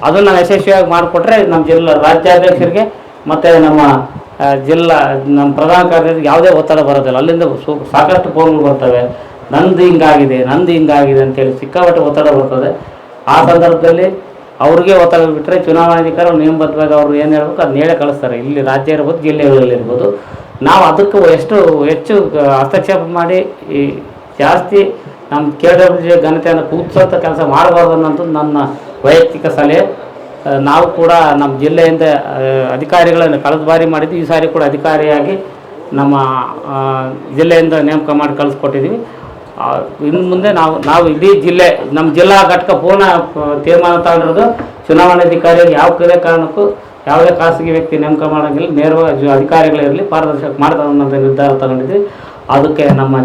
ಅದನ್ನು ನಾವು ಯಶಸ್ವಿಯಾಗಿ ಮಾಡಿಕೊಟ್ರೆ ನಮ್ಮ ರಾಜ್ಯಾಧ್ಯಕ್ಷರಿಗೆ ಮತ್ತು ನಮ್ಮ ನಮ್ಮ ಪ್ರಧಾನ ಕಾರ್ಯದರ್ಶಿಗೆ ಯಾವುದೇ ಒತ್ತಡ ಬರೋದಿಲ್ಲ. ಅಲ್ಲಿಂದ ಸಾಕಷ್ಟು ಫೋನ್ಗಳು ಬರ್ತವೆ, ನಂದು ಹಿಂಗಾಗಿದೆ ಅಂತೇಳಿ ಸಿಕ್ಕಾಪಟ್ಟೆ ಒತ್ತಡ ಬರ್ತದೆ. ಆ ಸಂದರ್ಭದಲ್ಲಿ ಅವ್ರಿಗೆ ಒತ್ತಡ ಬಿಟ್ಟರೆ ಚುನಾವಣಾಧಿಕಾರಿ ನಿಯಮಬದ್ಧವಾಗಿ ಅವರು ಏನು ಹೇಳ್ಬೇಕು ಅದನ್ನ ಹೇಳೇ ಕಳಿಸ್ತಾರೆ. ಇಲ್ಲಿ ರಾಜ್ಯ ಇರ್ಬೋದು, ಜಿಲ್ಲೆಗಳಲ್ಲಿರ್ಬೋದು. ನಾವು ಅದಕ್ಕೆ ಹೆಚ್ಚು ಹಸ್ತಕ್ಷೇಪ ಮಾಡಿ ಜಾಸ್ತಿ ನಮ್ಮ KWJ ಘನತೆಯನ್ನು ಕೂತ್ಸೋಂಥ ಕೆಲಸ ಮಾಡಬಾರ್ದು ಅನ್ನೋದು ನನ್ನ ವೈಯಕ್ತಿಕ ಸಲಹೆ. ನಾವು ಕೂಡ ನಮ್ಮ ಜಿಲ್ಲೆಯಿಂದ ಅಧಿಕಾರಿಗಳನ್ನು ಕಳೆದ ಬಾರಿ ಮಾಡಿದ್ವಿ, ಈ ಸಾರಿ ಕೂಡ ಅಧಿಕಾರಿಯಾಗಿ ನಮ್ಮ ಜಿಲ್ಲೆಯಿಂದ ನೇಮಕ ಮಾಡಿ ಕಳಿಸ್ಕೊಟ್ಟಿದ್ದೀವಿ. ಇನ್ನು ಮುಂದೆ ನಾವು ಇಡೀ ಜಿಲ್ಲೆ ನಮ್ಮ ಜಿಲ್ಲಾ ಘಟಕ ಪೂರ್ಣ ತೀರ್ಮಾನ ತಗೊಂಡಿರೋದು ಚುನಾವಣಾಧಿಕಾರಿಯಾಗಿ ಯಾವ ಕಾರಣಕ್ಕೂ ಯಾವುದೇ ಖಾಸಗಿ ವ್ಯಕ್ತಿ ನೇಮಕ ಮಾಡೋಂಗಿಲ್ಲ, ನೇರವಾಗಿ ಅಧಿಕಾರಿಗಳಿರಲಿ, ಪಾರದರ್ಶಕ ಮಾಡ್ತಾರೆ ಅನ್ನೋಂಥ ನಿರ್ಧಾರ ತಗೊಂಡಿದ್ವಿ. ಅದಕ್ಕೆ ನಮ್ಮ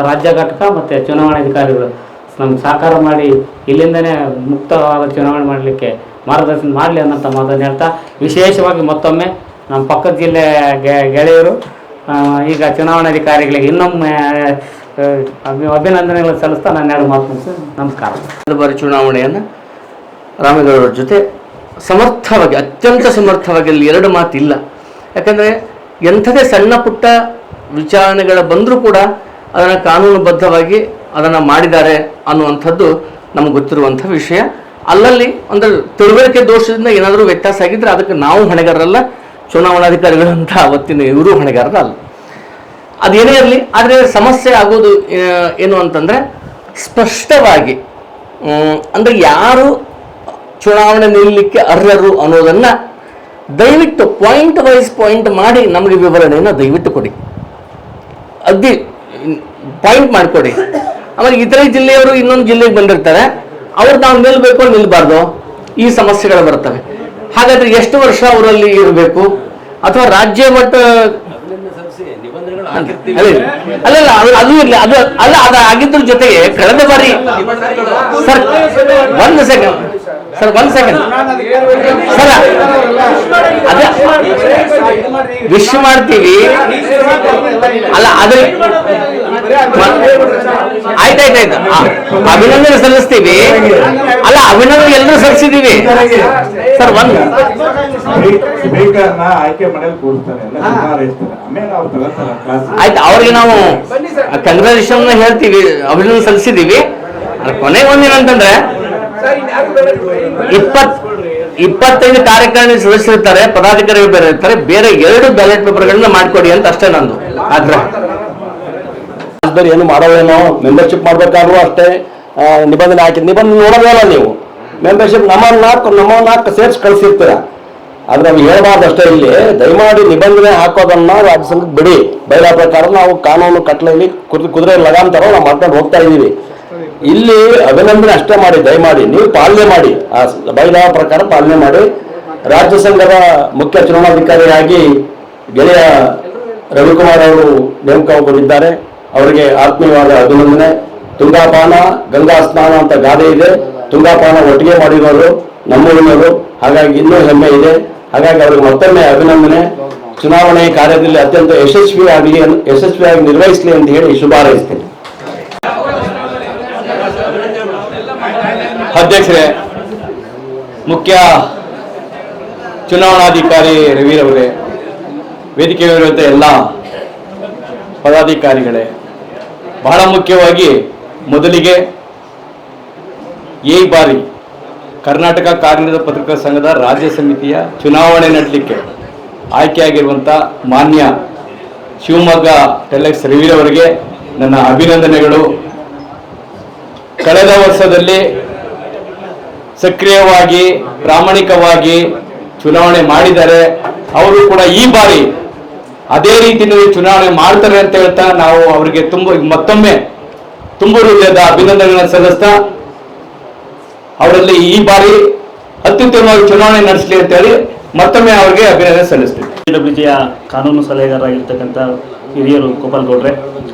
ರಾಜ್ಯ ಘಟಕ ಮತ್ತು ಚುನಾವಣಾಧಿಕಾರಿಗಳು ನಮ್ಗೆ ಸಹಕಾರ ಮಾಡಿ ಇಲ್ಲಿಂದನೇ ಮುಕ್ತವಾದ ಚುನಾವಣೆ ಮಾಡಲಿಕ್ಕೆ ಮಾರ್ಗದರ್ಶನ ಮಾಡಲಿ ಅನ್ನೋಂಥ ಮಾತನ್ನು ಹೇಳ್ತಾ, ವಿಶೇಷವಾಗಿ ಮತ್ತೊಮ್ಮೆ ನಮ್ಮ ಪಕ್ಕದ ಜಿಲ್ಲೆ ಗೆಳೆಯರು ಈಗ ಚುನಾವಣಾಧಿಕಾರಿಗಳಿಗೆ ಇನ್ನೊಮ್ಮೆ ಅಭಿನಂದನೆಗಳು ಸಲ್ಲಿಸ್ತಾ ನಾನು 2 ಮಾತು ಮುಗಿಸಿ ನಮಸ್ಕಾರ. ಬಾರಿ ಚುನಾವಣೆಯನ್ನು ರಾಮೇಗೌಡರ ಜೊತೆ ಸಮರ್ಥವಾಗಿ, ಅತ್ಯಂತ ಸಮರ್ಥವಾಗಿ, ಅಲ್ಲಿ 2 ಮಾತಿಲ್ಲ. ಯಾಕಂದರೆ ಎಂಥದೇ ಸಣ್ಣ ಪುಟ್ಟ ವಿಚಾರಣೆಗಳ ಬಂದರೂ ಕೂಡ ಅದನ್ನು ಕಾನೂನುಬದ್ಧವಾಗಿ ಅದನ್ನು ಮಾಡಿದ್ದಾರೆ ಅನ್ನುವಂಥದ್ದು ನಮಗೆ ಗೊತ್ತಿರುವಂಥ ವಿಷಯ. ಅಲ್ಲಲ್ಲಿ ಅಂದರೆ ತಿಳುವಳಿಕೆ ದೋಷದಿಂದ ಏನಾದರೂ ವ್ಯತ್ಯಾಸ ಆಗಿದ್ದರೆ ಅದಕ್ಕೆ ನಾವು ಹೊಣೆಗಾರರಲ್ಲ, ಚುನಾವಣಾಧಿಕಾರಿಗಳಂತ ಅವತ್ತಿನ ಇವರು ಹೊಣೆಗಾರರಲ್ಲ. ಅದೇನೇ ಇರಲಿ, ಆದರೆ ಸಮಸ್ಯೆ ಆಗೋದು ಏನು ಅಂತಂದರೆ ಸ್ಪಷ್ಟವಾಗಿ ಅಂದರೆ ಯಾರು ಚುನಾವಣೆ ನಿಲ್ಲಲಿಕ್ಕೆ ಅರ್ಹರು ಅನ್ನೋದನ್ನು ದಯವಿಟ್ಟು ಪಾಯಿಂಟ್ ಮಾಡಿ ನಮಗೆ ವಿವರಣೆಯನ್ನು ದಯವಿಟ್ಟು ಕೊಡಿ, ಅಗ್ದಿ ಪಾಯಿಂಟ್ ಮಾಡಿಕೊಡಿ. ಆಮೇಲೆ ಇತರೆ ಜಿಲ್ಲೆಯವರು ಇನ್ನೊಂದು ಜಿಲ್ಲೆಗೆ ಬಂದಿರ್ತಾರೆ, ಅವ್ರು ನಾವು ನಿಲ್ಲಬೇಕು ನಿಲ್ಲಬಾರ್ದು, ಈ ಸಮಸ್ಯೆಗಳು ಬರ್ತವೆ. ಹಾಗಾದರೆ ಎಷ್ಟು ವರ್ಷ ಅವರಲ್ಲಿ ಇರಬೇಕು, ಅಥವಾ ರಾಜ್ಯ ಮಟ್ಟ ಅಲ್ಲ ಅದು ಇರಲಿ, ಅದು ಆಗಿದ್ರ ಜೊತೆಗೆ ಕಳೆದ ಬಾರಿ ಸರ್ 1 ಸೆಕೆಂಡ್ ಸರ್ ಅದೇ ವಿಶ್ ಮಾಡ್ತೀವಿ ಅಲ್ಲ, ಅದ್ರ ಆಯ್ತಾಯ್ತಾಯ್ತು, ಅಭಿನಂದನೆ ಸಲ್ಲಿಸ್ತೀವಿ ಅಲ್ಲ, ಅಭಿನಂದನೆ ಎಲ್ಲರೂ ಸಲ್ಲಿಸಿದೀವಿ ಸರ್. ಆಯ್ತು, ಅವ್ರಿಗೆ ನಾವು ಕಂಗ್ರಾಚುಲೇಷನ್ ಹೇಳ್ತೀವಿ, ಅಭಿನಂದನೆ ಸಲ್ಲಿಸಿದೀವಿ. ಕೊನೆಗೆ ಒಂದೇನಂತಂದ್ರೆ 25 ಕಾರ್ಯಕಾರಿಣಿ ಸದಸ್ಯರಿರ್ತಾರೆ, ಪದಾಧಿಕಾರಿಗಳು ಬೇರೆ ಇರ್ತಾರೆ, ಬೇರೆ 2 ಬ್ಯಾಲೆಟ್ ಪೇಪರ್ಗಳನ್ನ ಮಾಡಿಕೊಡಿ ಅಂತ ಅಷ್ಟೇ ನಂದು ಆಗ್ರಹ. ಏನು ಮಾಡೋದೇನೋ ಮೆಂಬರ್ಶಿಪ್ ಮಾಡ್ಬೇಕಾದ್ರೂ ಅಷ್ಟೇ ನಿಬಂಧನೆ ಹಾಕಿದ್ ನಿಬಂಧನೆ ನೋಡೋದಲ್ಲ ನೀವು. ಮೆಂಬರ್ಶಿಪ್ ನಮ್ಮ ನಾಲ್ಕು ಸೇರ್ಸಿ ಕಳಿಸಿರ್ತೀರ, ಆದ್ರೆ ನಾವು ಹೇಳ್ಬಾರ್ದು ಅಷ್ಟೇ. ಇಲ್ಲಿ ದಯಮಾಡಿ ನಿಬಂಧನೆ ಹಾಕೋದನ್ನ ರಾಜ್ಯ ಸಂಘಕ್ಕೆ ಬಿಡಿ. ಬೈಲಾ ಪ್ರಕಾರ ನಾವು ಕಾನೂನು ಕಟ್ಲೆಯಲ್ಲಿ ಕುದುರೆ ಲಗಾಮ್ ತರ ನಾವು ಮಾಡ್ಕೊಂಡು ಹೋಗ್ತಾ ಇದೀವಿ. ಇಲ್ಲಿ ಅಭಿನಂದನೆ ಅಷ್ಟೇ ಮಾಡಿ, ದಯಮಾಡಿ ನೀವು ಪಾಲನೆ ಮಾಡಿ, ಆ ಬೈಲಾ ಪ್ರಕಾರ ಪಾಲನೆ ಮಾಡಿ. ರಾಜ್ಯ ಸಂಘದ ಮುಖ್ಯ ಚುನಾವಣಾಧಿಕಾರಿಯಾಗಿ ಗೆಳೆಯ ರವಿಕುಮಾರ್ ಅವರು ನೇಮಕಗೊಂಡಿದ್ದಾರೆ. ಅವರಿಗೆ ಆತ್ಮೀಯವಾದ ಅಭಿನಂದನೆ. ತುಂಗಾಪಾನ ಗಂಗಾ ಸ್ನಾನ ಅಂತ ಗಾದೆ ಇದೆ, ತುಂಗಾಪಾನ ಒಟ್ಟಿಗೆ ಮಾಡಿರೋರು ನಮ್ಮೂರಿನವರು, ಹಾಗಾಗಿ ಇನ್ನೂ ಹೆಮ್ಮೆ ಇದೆ. ಹಾಗಾಗಿ ಅವರಿಗೆ ಮತ್ತೊಮ್ಮೆ ಅಭಿನಂದನೆ. ಚುನಾವಣೆ ಕಾರ್ಯದಲ್ಲಿ ಅತ್ಯಂತ ಯಶಸ್ವಿಯಾಗಿ ನಿರ್ವಹಿಸಲಿ ಅಂತ ಹೇಳಿ ಶುಭ ಹಾರೈಸ್ತೇನೆ. ಅಧ್ಯಕ್ಷರೇ, ಮುಖ್ಯ ಚುನಾವಣಾಧಿಕಾರಿ ರವಿರವರೇ, ವೇದಿಕೆಯಲ್ಲಿರುವಂಥ ಎಲ್ಲ ಪದಾಧಿಕಾರಿಗಳೇ, ಬಹಳ ಮುಖ್ಯವಾಗಿ ಮೊದಲಿಗೆ ಈ ಬಾರಿ ಕರ್ನಾಟಕ ಕಾರ್ಯನಿರತ ಪತ್ರಕರ್ತರ ಸಂಘದ ರಾಜ್ಯ ಸಮಿತಿಯ ಚುನಾವಣೆ ನಡೆಸಲಿಕ್ಕೆ ಆಯ್ಕೆಯಾಗಿರುವಂಥ ಮಾನ್ಯ ಶಿವಮೊಗ್ಗ ಟೆಲೆಕ್ಸ್ ರವಿರವರಿಗೆ ನನ್ನ ಅಭಿನಂದನೆಗಳು. ಕಳೆದ ವರ್ಷದಲ್ಲಿ ಸಕ್ರಿಯವಾಗಿ ಪ್ರಾಮಾಣಿಕವಾಗಿ ಚುನಾವಣೆ ಮಾಡಿದ್ದಾರೆ. ಅವರು ಕೂಡ ಈ ಬಾರಿ ಅದೇ ರೀತಿಯಲ್ಲಿ ಚುನಾವಣೆ ಮಾಡ್ತಾರೆ ಅಂತ ಹೇಳ್ತಾ ನಾವು ಅವರಿಗೆ ಮತ್ತೊಮ್ಮೆ ತುಂಬ ಹೃದಯದ ಅಭಿನಂದನೆಗಳನ್ನು ಸಲ್ಲಿಸ್ತಾ ಅವರಲ್ಲಿ ಈ ಬಾರಿ ಅತ್ಯುತ್ತಮವಾಗಿ ಚುನಾವಣೆ ನಡೆಸಲಿ ಅಂತ ಹೇಳಿ ಮತ್ತೊಮ್ಮೆ ಅವರಿಗೆ ಅಭಿನಂದನೆ ಸಲ್ಲಿಸ್ತೀವಿ. KWJ ಕಾನೂನು ಸಲಹೆಗಾರರಾಗಿರ್ತಕ್ಕಂಥ ಹಿರಿಯರು ಗೋಪಾಲ್ ಗೌಡ್ರೆ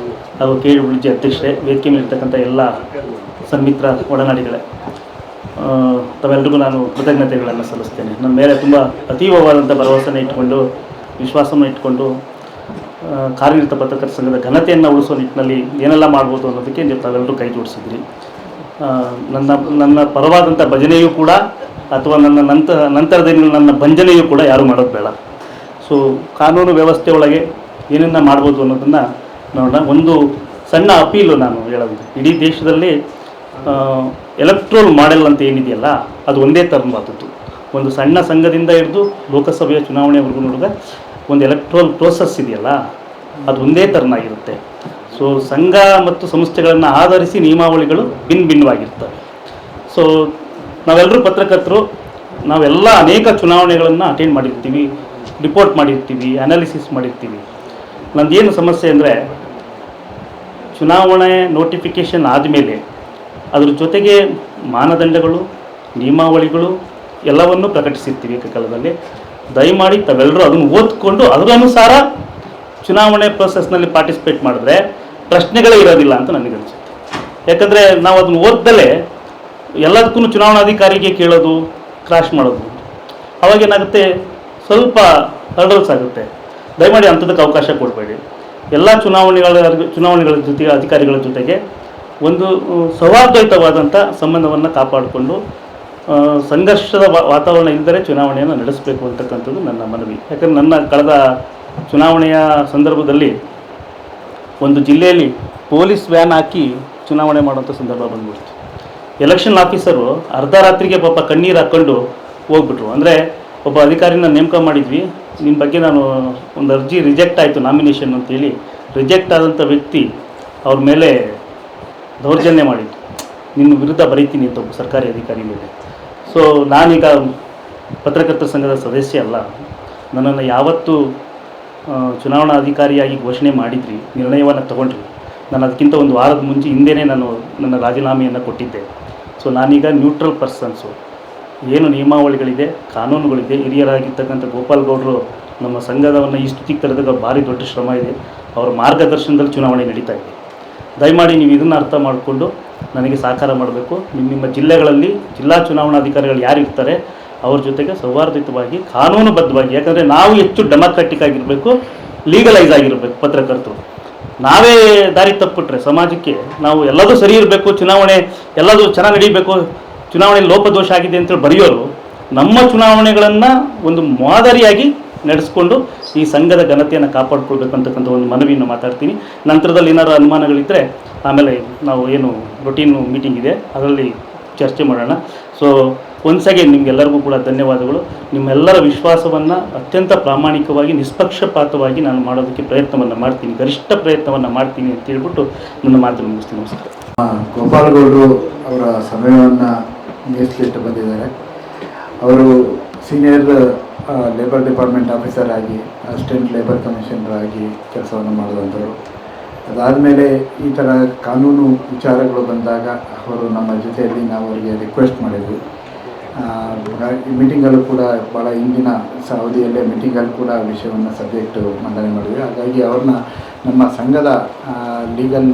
ಹಾಗೂ KWJ ಅಧ್ಯಕ್ಷರೇ, ವೇದಿಕೆ ಮೇಲಿರ್ತಕ್ಕಂಥ ಎಲ್ಲ ಸನ್ಮಿತ್ರ ಒಡನಾಡಿಗಳೇ, ತಾವೆಲ್ಲರಿಗೂ ನಾನು ಕೃತಜ್ಞತೆಗಳನ್ನು ಸಲ್ಲಿಸ್ತೇನೆ. ನನ್ನ ಮೇಲೆ ತುಂಬ ಅತೀವವಾದಂಥ ಭರವಸೆಯನ್ನು ಇಟ್ಕೊಂಡು, ವಿಶ್ವಾಸವನ್ನು ಇಟ್ಕೊಂಡು ಕಾರ್ಯನಿರತ ಪತ್ರಕರ್ತರ ಸಂಘದ ಘನತೆಯನ್ನು ಉಳಿಸೋ ನಿಟ್ಟಿನಲ್ಲಿ ಏನೆಲ್ಲ ಮಾಡ್ಬೋದು ಅನ್ನೋದಕ್ಕೆ ತಾವೆಲ್ಲರೂ ಕೈ ಜೋಡಿಸಿದ್ರಿ. ನನ್ನ ಪರವಾದಂಥ ಭಜನೆಯೂ ಕೂಡ ಅಥವಾ ನನ್ನ ನಂತರದಲ್ಲಿ ನನ್ನ ಭಂಜನೆಯೂ ಕೂಡ ಯಾರೂ ಮಾಡೋದು ಬೇಡ. ಸೊ ಕಾನೂನು ವ್ಯವಸ್ಥೆ ಒಳಗೆ ಏನನ್ನ ಮಾಡ್ಬೋದು ಅನ್ನೋದನ್ನು ನೋಡೋಣ. ಒಂದು ಸಣ್ಣ ಅಪೀಲು ನಾನು ಹೇಳೋದು, ಇಡೀ ದೇಶದಲ್ಲಿ ಎಲೆಕ್ಟ್ರೋಲ್ ಮಾಡೆಲ್ ಅಂತ ಏನಿದೆಯಲ್ಲ ಅದು ಒಂದೇ ಥರವಾದದ್ದು. ಒಂದು ಸಣ್ಣ ಸಂಘದಿಂದ ಹಿಡಿದು ಲೋಕಸಭೆಯ ಚುನಾವಣೆವರೆಗೂ ನೋಡಿದ್ರೆ ಒಂದು ಎಲೆಕ್ಟ್ರೋಲ್ ಪ್ರೋಸೆಸ್ ಇದೆಯಲ್ಲ ಅದು ಒಂದೇ ಥರನಾಗಿರುತ್ತೆ. ಸೊ ಸಂಘ ಮತ್ತು ಸಂಸ್ಥೆಗಳನ್ನು ಆಧರಿಸಿ ನಿಯಮಾವಳಿಗಳು ಭಿನ್ನವಾಗಿರ್ತವೆ. ಸೊ ನಾವೆಲ್ಲರೂ ಪತ್ರಕರ್ತರು, ನಾವೆಲ್ಲ ಅನೇಕ ಚುನಾವಣೆಗಳನ್ನು ಅಟೆಂಡ್ ಮಾಡಿರ್ತೀವಿ, ರಿಪೋರ್ಟ್ ಮಾಡಿರ್ತೀವಿ, ಅನಾಲಿಸಿಸ್ ಮಾಡಿರ್ತೀವಿ. ನಂದೇನು ಸಮಸ್ಯೆ ಅಂದರೆ, ಚುನಾವಣೆ ನೋಟಿಫಿಕೇಷನ್ ಆದಮೇಲೆ ಅದ್ರ ಜೊತೆಗೆ ಮಾನದಂಡಗಳು, ನಿಯಮಾವಳಿಗಳು ಎಲ್ಲವನ್ನೂ ಪ್ರಕಟಿಸಿರ್ತೀವಿ ಏಕಕಾಲದಲ್ಲಿ. ದಯಮಾಡಿ ತಾವೆಲ್ಲರೂ ಅದನ್ನು ಓದ್ಕೊಂಡು ಅದರ ಅನುಸಾರ ಚುನಾವಣೆ ಪ್ರೊಸೆಸ್ನಲ್ಲಿ ಪಾರ್ಟಿಸಿಪೇಟ್ ಮಾಡಿದ್ರೆ ಪ್ರಶ್ನೆಗಳೇ ಇರೋದಿಲ್ಲ ಅಂತ ನನಗನ್ಸುತ್ತೆ. ಯಾಕಂದರೆ ನಾವು ಅದನ್ನು ಓದ್ದಲೇ ಎಲ್ಲದಕ್ಕೂ ಚುನಾವಣಾಧಿಕಾರಿಗೆ ಕೇಳೋದು, ಕ್ರಾಶ್ ಮಾಡೋದು, ಅವಾಗೇನಾಗುತ್ತೆ, ಸ್ವಲ್ಪ ಹರ್ಡಲ್ಸ್ ಆಗುತ್ತೆ. ದಯಮಾಡಿ ಅಂಥದಕ್ಕೆ ಅವಕಾಶ ಕೊಡಬೇಡಿ. ಎಲ್ಲ ಚುನಾವಣೆಗಳ ಜೊತೆಗೆ ಅಧಿಕಾರಿಗಳ ಜೊತೆಗೆ ಒಂದು ಸೌಹಾರ್ದಯುತವಾದಂಥ ಸಂಬಂಧವನ್ನು ಕಾಪಾಡಿಕೊಂಡು ಸಂಘರ್ಷದ ವಾತಾವರಣ ಇಲ್ಲದೆ ಚುನಾವಣೆಯನ್ನು ನಡೆಸಬೇಕು ಅಂತಕ್ಕಂಥದ್ದು ನನ್ನ ಮನವಿ. ಯಾಕಂದರೆ ನನ್ನ ಕಳೆದ ಚುನಾವಣೆಯ ಸಂದರ್ಭದಲ್ಲಿ ಒಂದು ಜಿಲ್ಲೆಯಲ್ಲಿ ಪೊಲೀಸ್ ವ್ಯಾನ್ ಹಾಕಿ ಚುನಾವಣೆ ಮಾಡುವಂಥ ಸಂದರ್ಭ ಬಂದ್ಬಿಡ್ತು. ಎಲೆಕ್ಷನ್ ಆಫೀಸರು ಅರ್ಧ ರಾತ್ರಿಗೆ ಪಾಪ ಕಣ್ಣೀರು ಹಾಕ್ಕೊಂಡು ಹೋಗ್ಬಿಟ್ರು. ಅಂದರೆ ಒಬ್ಬ ಅಧಿಕಾರಿನ ನೇಮಕ ಮಾಡಿದ್ವಿ, ನಿಮ್ಮ ಬಗ್ಗೆ ನಾನು ಒಂದು ಅರ್ಜಿ ರಿಜೆಕ್ಟ್ ಆಯಿತು ನಾಮಿನೇಷನ್ ಅಂತೇಳಿ, ರಿಜೆಕ್ಟ್ ಆದಂಥ ವ್ಯಕ್ತಿ ಅವ್ರ ಮೇಲೆ ದೌರ್ಜನ್ಯ ಮಾಡಿದ್ದು, ನಿನ್ನ ವಿರುದ್ಧ ಬರೀತೀನಿ ಅಂತ ಒಬ್ಬ ಸರ್ಕಾರಿ ಅಧಿಕಾರಿ ಮೇಲೆ. ಸೊ ನಾನೀಗ ಪತ್ರಕರ್ತರ ಸಂಘದ ಸದಸ್ಯ ಅಲ್ಲ. ನನ್ನನ್ನು ಯಾವತ್ತು ಚುನಾವಣಾ ಅಧಿಕಾರಿಯಾಗಿ ಘೋಷಣೆ ಮಾಡಿದ್ರಿ, ನಿರ್ಣಯವನ್ನು ತಗೊಂಡ್ರಿ, ನಾನು ಅದಕ್ಕಿಂತ ಒಂದು ವಾರದ ಹಿಂದೆಯೇ ನಾನು ನನ್ನ ರಾಜೀನಾಮೆಯನ್ನು ಕೊಟ್ಟಿದ್ದೆ. ಸೊ ನಾನೀಗ ನ್ಯೂಟ್ರಲ್ ಪರ್ಸನ್ಸು. ಏನು ನಿಯಮಾವಳಿಗಳಿದೆ, ಕಾನೂನುಗಳಿದೆ, ಹಿರಿಯರಾಗಿರ್ತಕ್ಕಂಥ ಗೋಪಾಲ್ ಗೌಡರು ನಮ್ಮ ಸಂಘದವನ್ನು ಈ ಸ್ಥಿತಿಗೆ ತರೆದಾಗ ಭಾರಿ ದೊಡ್ಡ ಶ್ರಮ ಇದೆ. ಅವರ ಮಾರ್ಗದರ್ಶನದಲ್ಲಿ ಚುನಾವಣೆ ನಡೀತಾ ಇದೆ. ದಯಮಾಡಿ ನೀವು ಇದನ್ನು ಅರ್ಥ ಮಾಡಿಕೊಂಡು ನನಗೆ ಸಹಕಾರ ಮಾಡಬೇಕು. ನಿಮ್ಮ ಜಿಲ್ಲೆಗಳಲ್ಲಿ ಜಿಲ್ಲಾ ಚುನಾವಣಾಧಿಕಾರಿಗಳು ಯಾರು ಇರ್ತಾರೆ ಅವ್ರ ಜೊತೆಗೆ ಸೌಹಾರ್ದಯುತವಾಗಿ, ಕಾನೂನುಬದ್ಧವಾಗಿ, ಯಾಕಂದರೆ ನಾವು ಹೆಚ್ಚು ಡೆಮಾಕ್ರೆಟಿಕ್ ಆಗಿರಬೇಕು, ಲೀಗಲೈಸ್ ಆಗಿರಬೇಕು ಪತ್ರಕರ್ತರು. ನಾವೇ ದಾರಿ ತಪ್ಪಿಟ್ರೆ ಸಮಾಜಕ್ಕೆ ನಾವು ಎಲ್ಲದೂ ಸರಿ ಇರಬೇಕು, ಚುನಾವಣೆ ಎಲ್ಲದೂ ಚೆನ್ನಾಗಿ ನಡೀಬೇಕು, ಚುನಾವಣೆಯಲ್ಲಿ ಲೋಪದೋಷ ಆಗಿದೆ ಅಂತೇಳಿ ಬರೆಯೋರು ನಮ್ಮ ಚುನಾವಣೆಗಳನ್ನು ಒಂದು ಮಾದರಿಯಾಗಿ ನಡೆಸ್ಕೊಂಡು ಈ ಸಂಘದ ಘನತೆಯನ್ನು ಕಾಪಾಡಿಕೊಳ್ಬೇಕು ಅಂತಕ್ಕಂಥ ಒಂದು ಮನವಿಯನ್ನು ಮಾತಾಡ್ತೀನಿ. ನಂತರದಲ್ಲಿ ಏನಾದ್ರು ಅನುಮಾನಗಳಿದ್ದರೆ ಆಮೇಲೆ ನಾವು ಏನು ರೊಟೀನ್ ಮೀಟಿಂಗ್ ಇದೆ ಅದರಲ್ಲಿ ಚರ್ಚೆ ಮಾಡೋಣ. ಸೊ ಒನ್ಸ್ ಅಗೇನ್ ನಿಮಗೆಲ್ಲರಿಗೂ ಕೂಡ ಧನ್ಯವಾದಗಳು. ನಿಮ್ಮೆಲ್ಲರ ವಿಶ್ವಾಸವನ್ನು ಅತ್ಯಂತ ಪ್ರಾಮಾಣಿಕವಾಗಿ ನಿಷ್ಪಕ್ಷಪಾತವಾಗಿ ನಾನು ಮಾಡೋದಕ್ಕೆ ಪ್ರಯತ್ನವನ್ನು ಮಾಡ್ತೀನಿ, ಗರಿಷ್ಠ ಪ್ರಯತ್ನವನ್ನು ಮಾಡ್ತೀನಿ ಅಂತ ಹೇಳ್ಬಿಟ್ಟು ನನ್ನ ಮಾತು ಮುಗಿಸ್ತೀನಿ. ನಮಸ್ಕಾರ. ಗೋಪಾಲಗೌಡರು ಅವರ ಸಮಯವನ್ನು ಮೀಸಲಿಟ್ಟು ಬಂದಿದ್ದಾರೆ. ಅವರು ಸೀನಿಯರ್ ಲೇಬರ್ ಡಿಪಾರ್ಟ್ಮೆಂಟ್ ಆಫೀಸರ್ ಆಗಿ, ಅಸಿಸ್ಟೆಂಟ್ ಲೇಬರ್ ಕಮಿಷನರ್ ಆಗಿ ಕೆಲಸವನ್ನು ಮಾಡಿದಂಥವರು. ಅದಾದಮೇಲೆ ಈ ಥರ ಕಾನೂನು ವಿಚಾರಗಳು ಬಂದಾಗ ಅವರು ನಮ್ಮ ಜೊತೆಯಲ್ಲಿ ನಾವು ಅವರಿಗೆ ರಿಕ್ವೆಸ್ಟ್ ಮಾಡಿದ್ವಿ. ಈ ಮೀಟಿಂಗಲ್ಲೂ ಕೂಡ ಭಾಳ ಹಿಂದಿನ ಅವಧಿಯಲ್ಲೇ ಮೀಟಿಂಗಲ್ಲಿ ಕೂಡ ವಿಷಯವನ್ನು ಸಬ್ಜೆಕ್ಟು ಮಂಡನೆ ಮಾಡಿದ್ವಿ. ಹಾಗಾಗಿ ಅವ್ರನ್ನ ನಮ್ಮ ಸಂಘದ ಲೀಗಲ್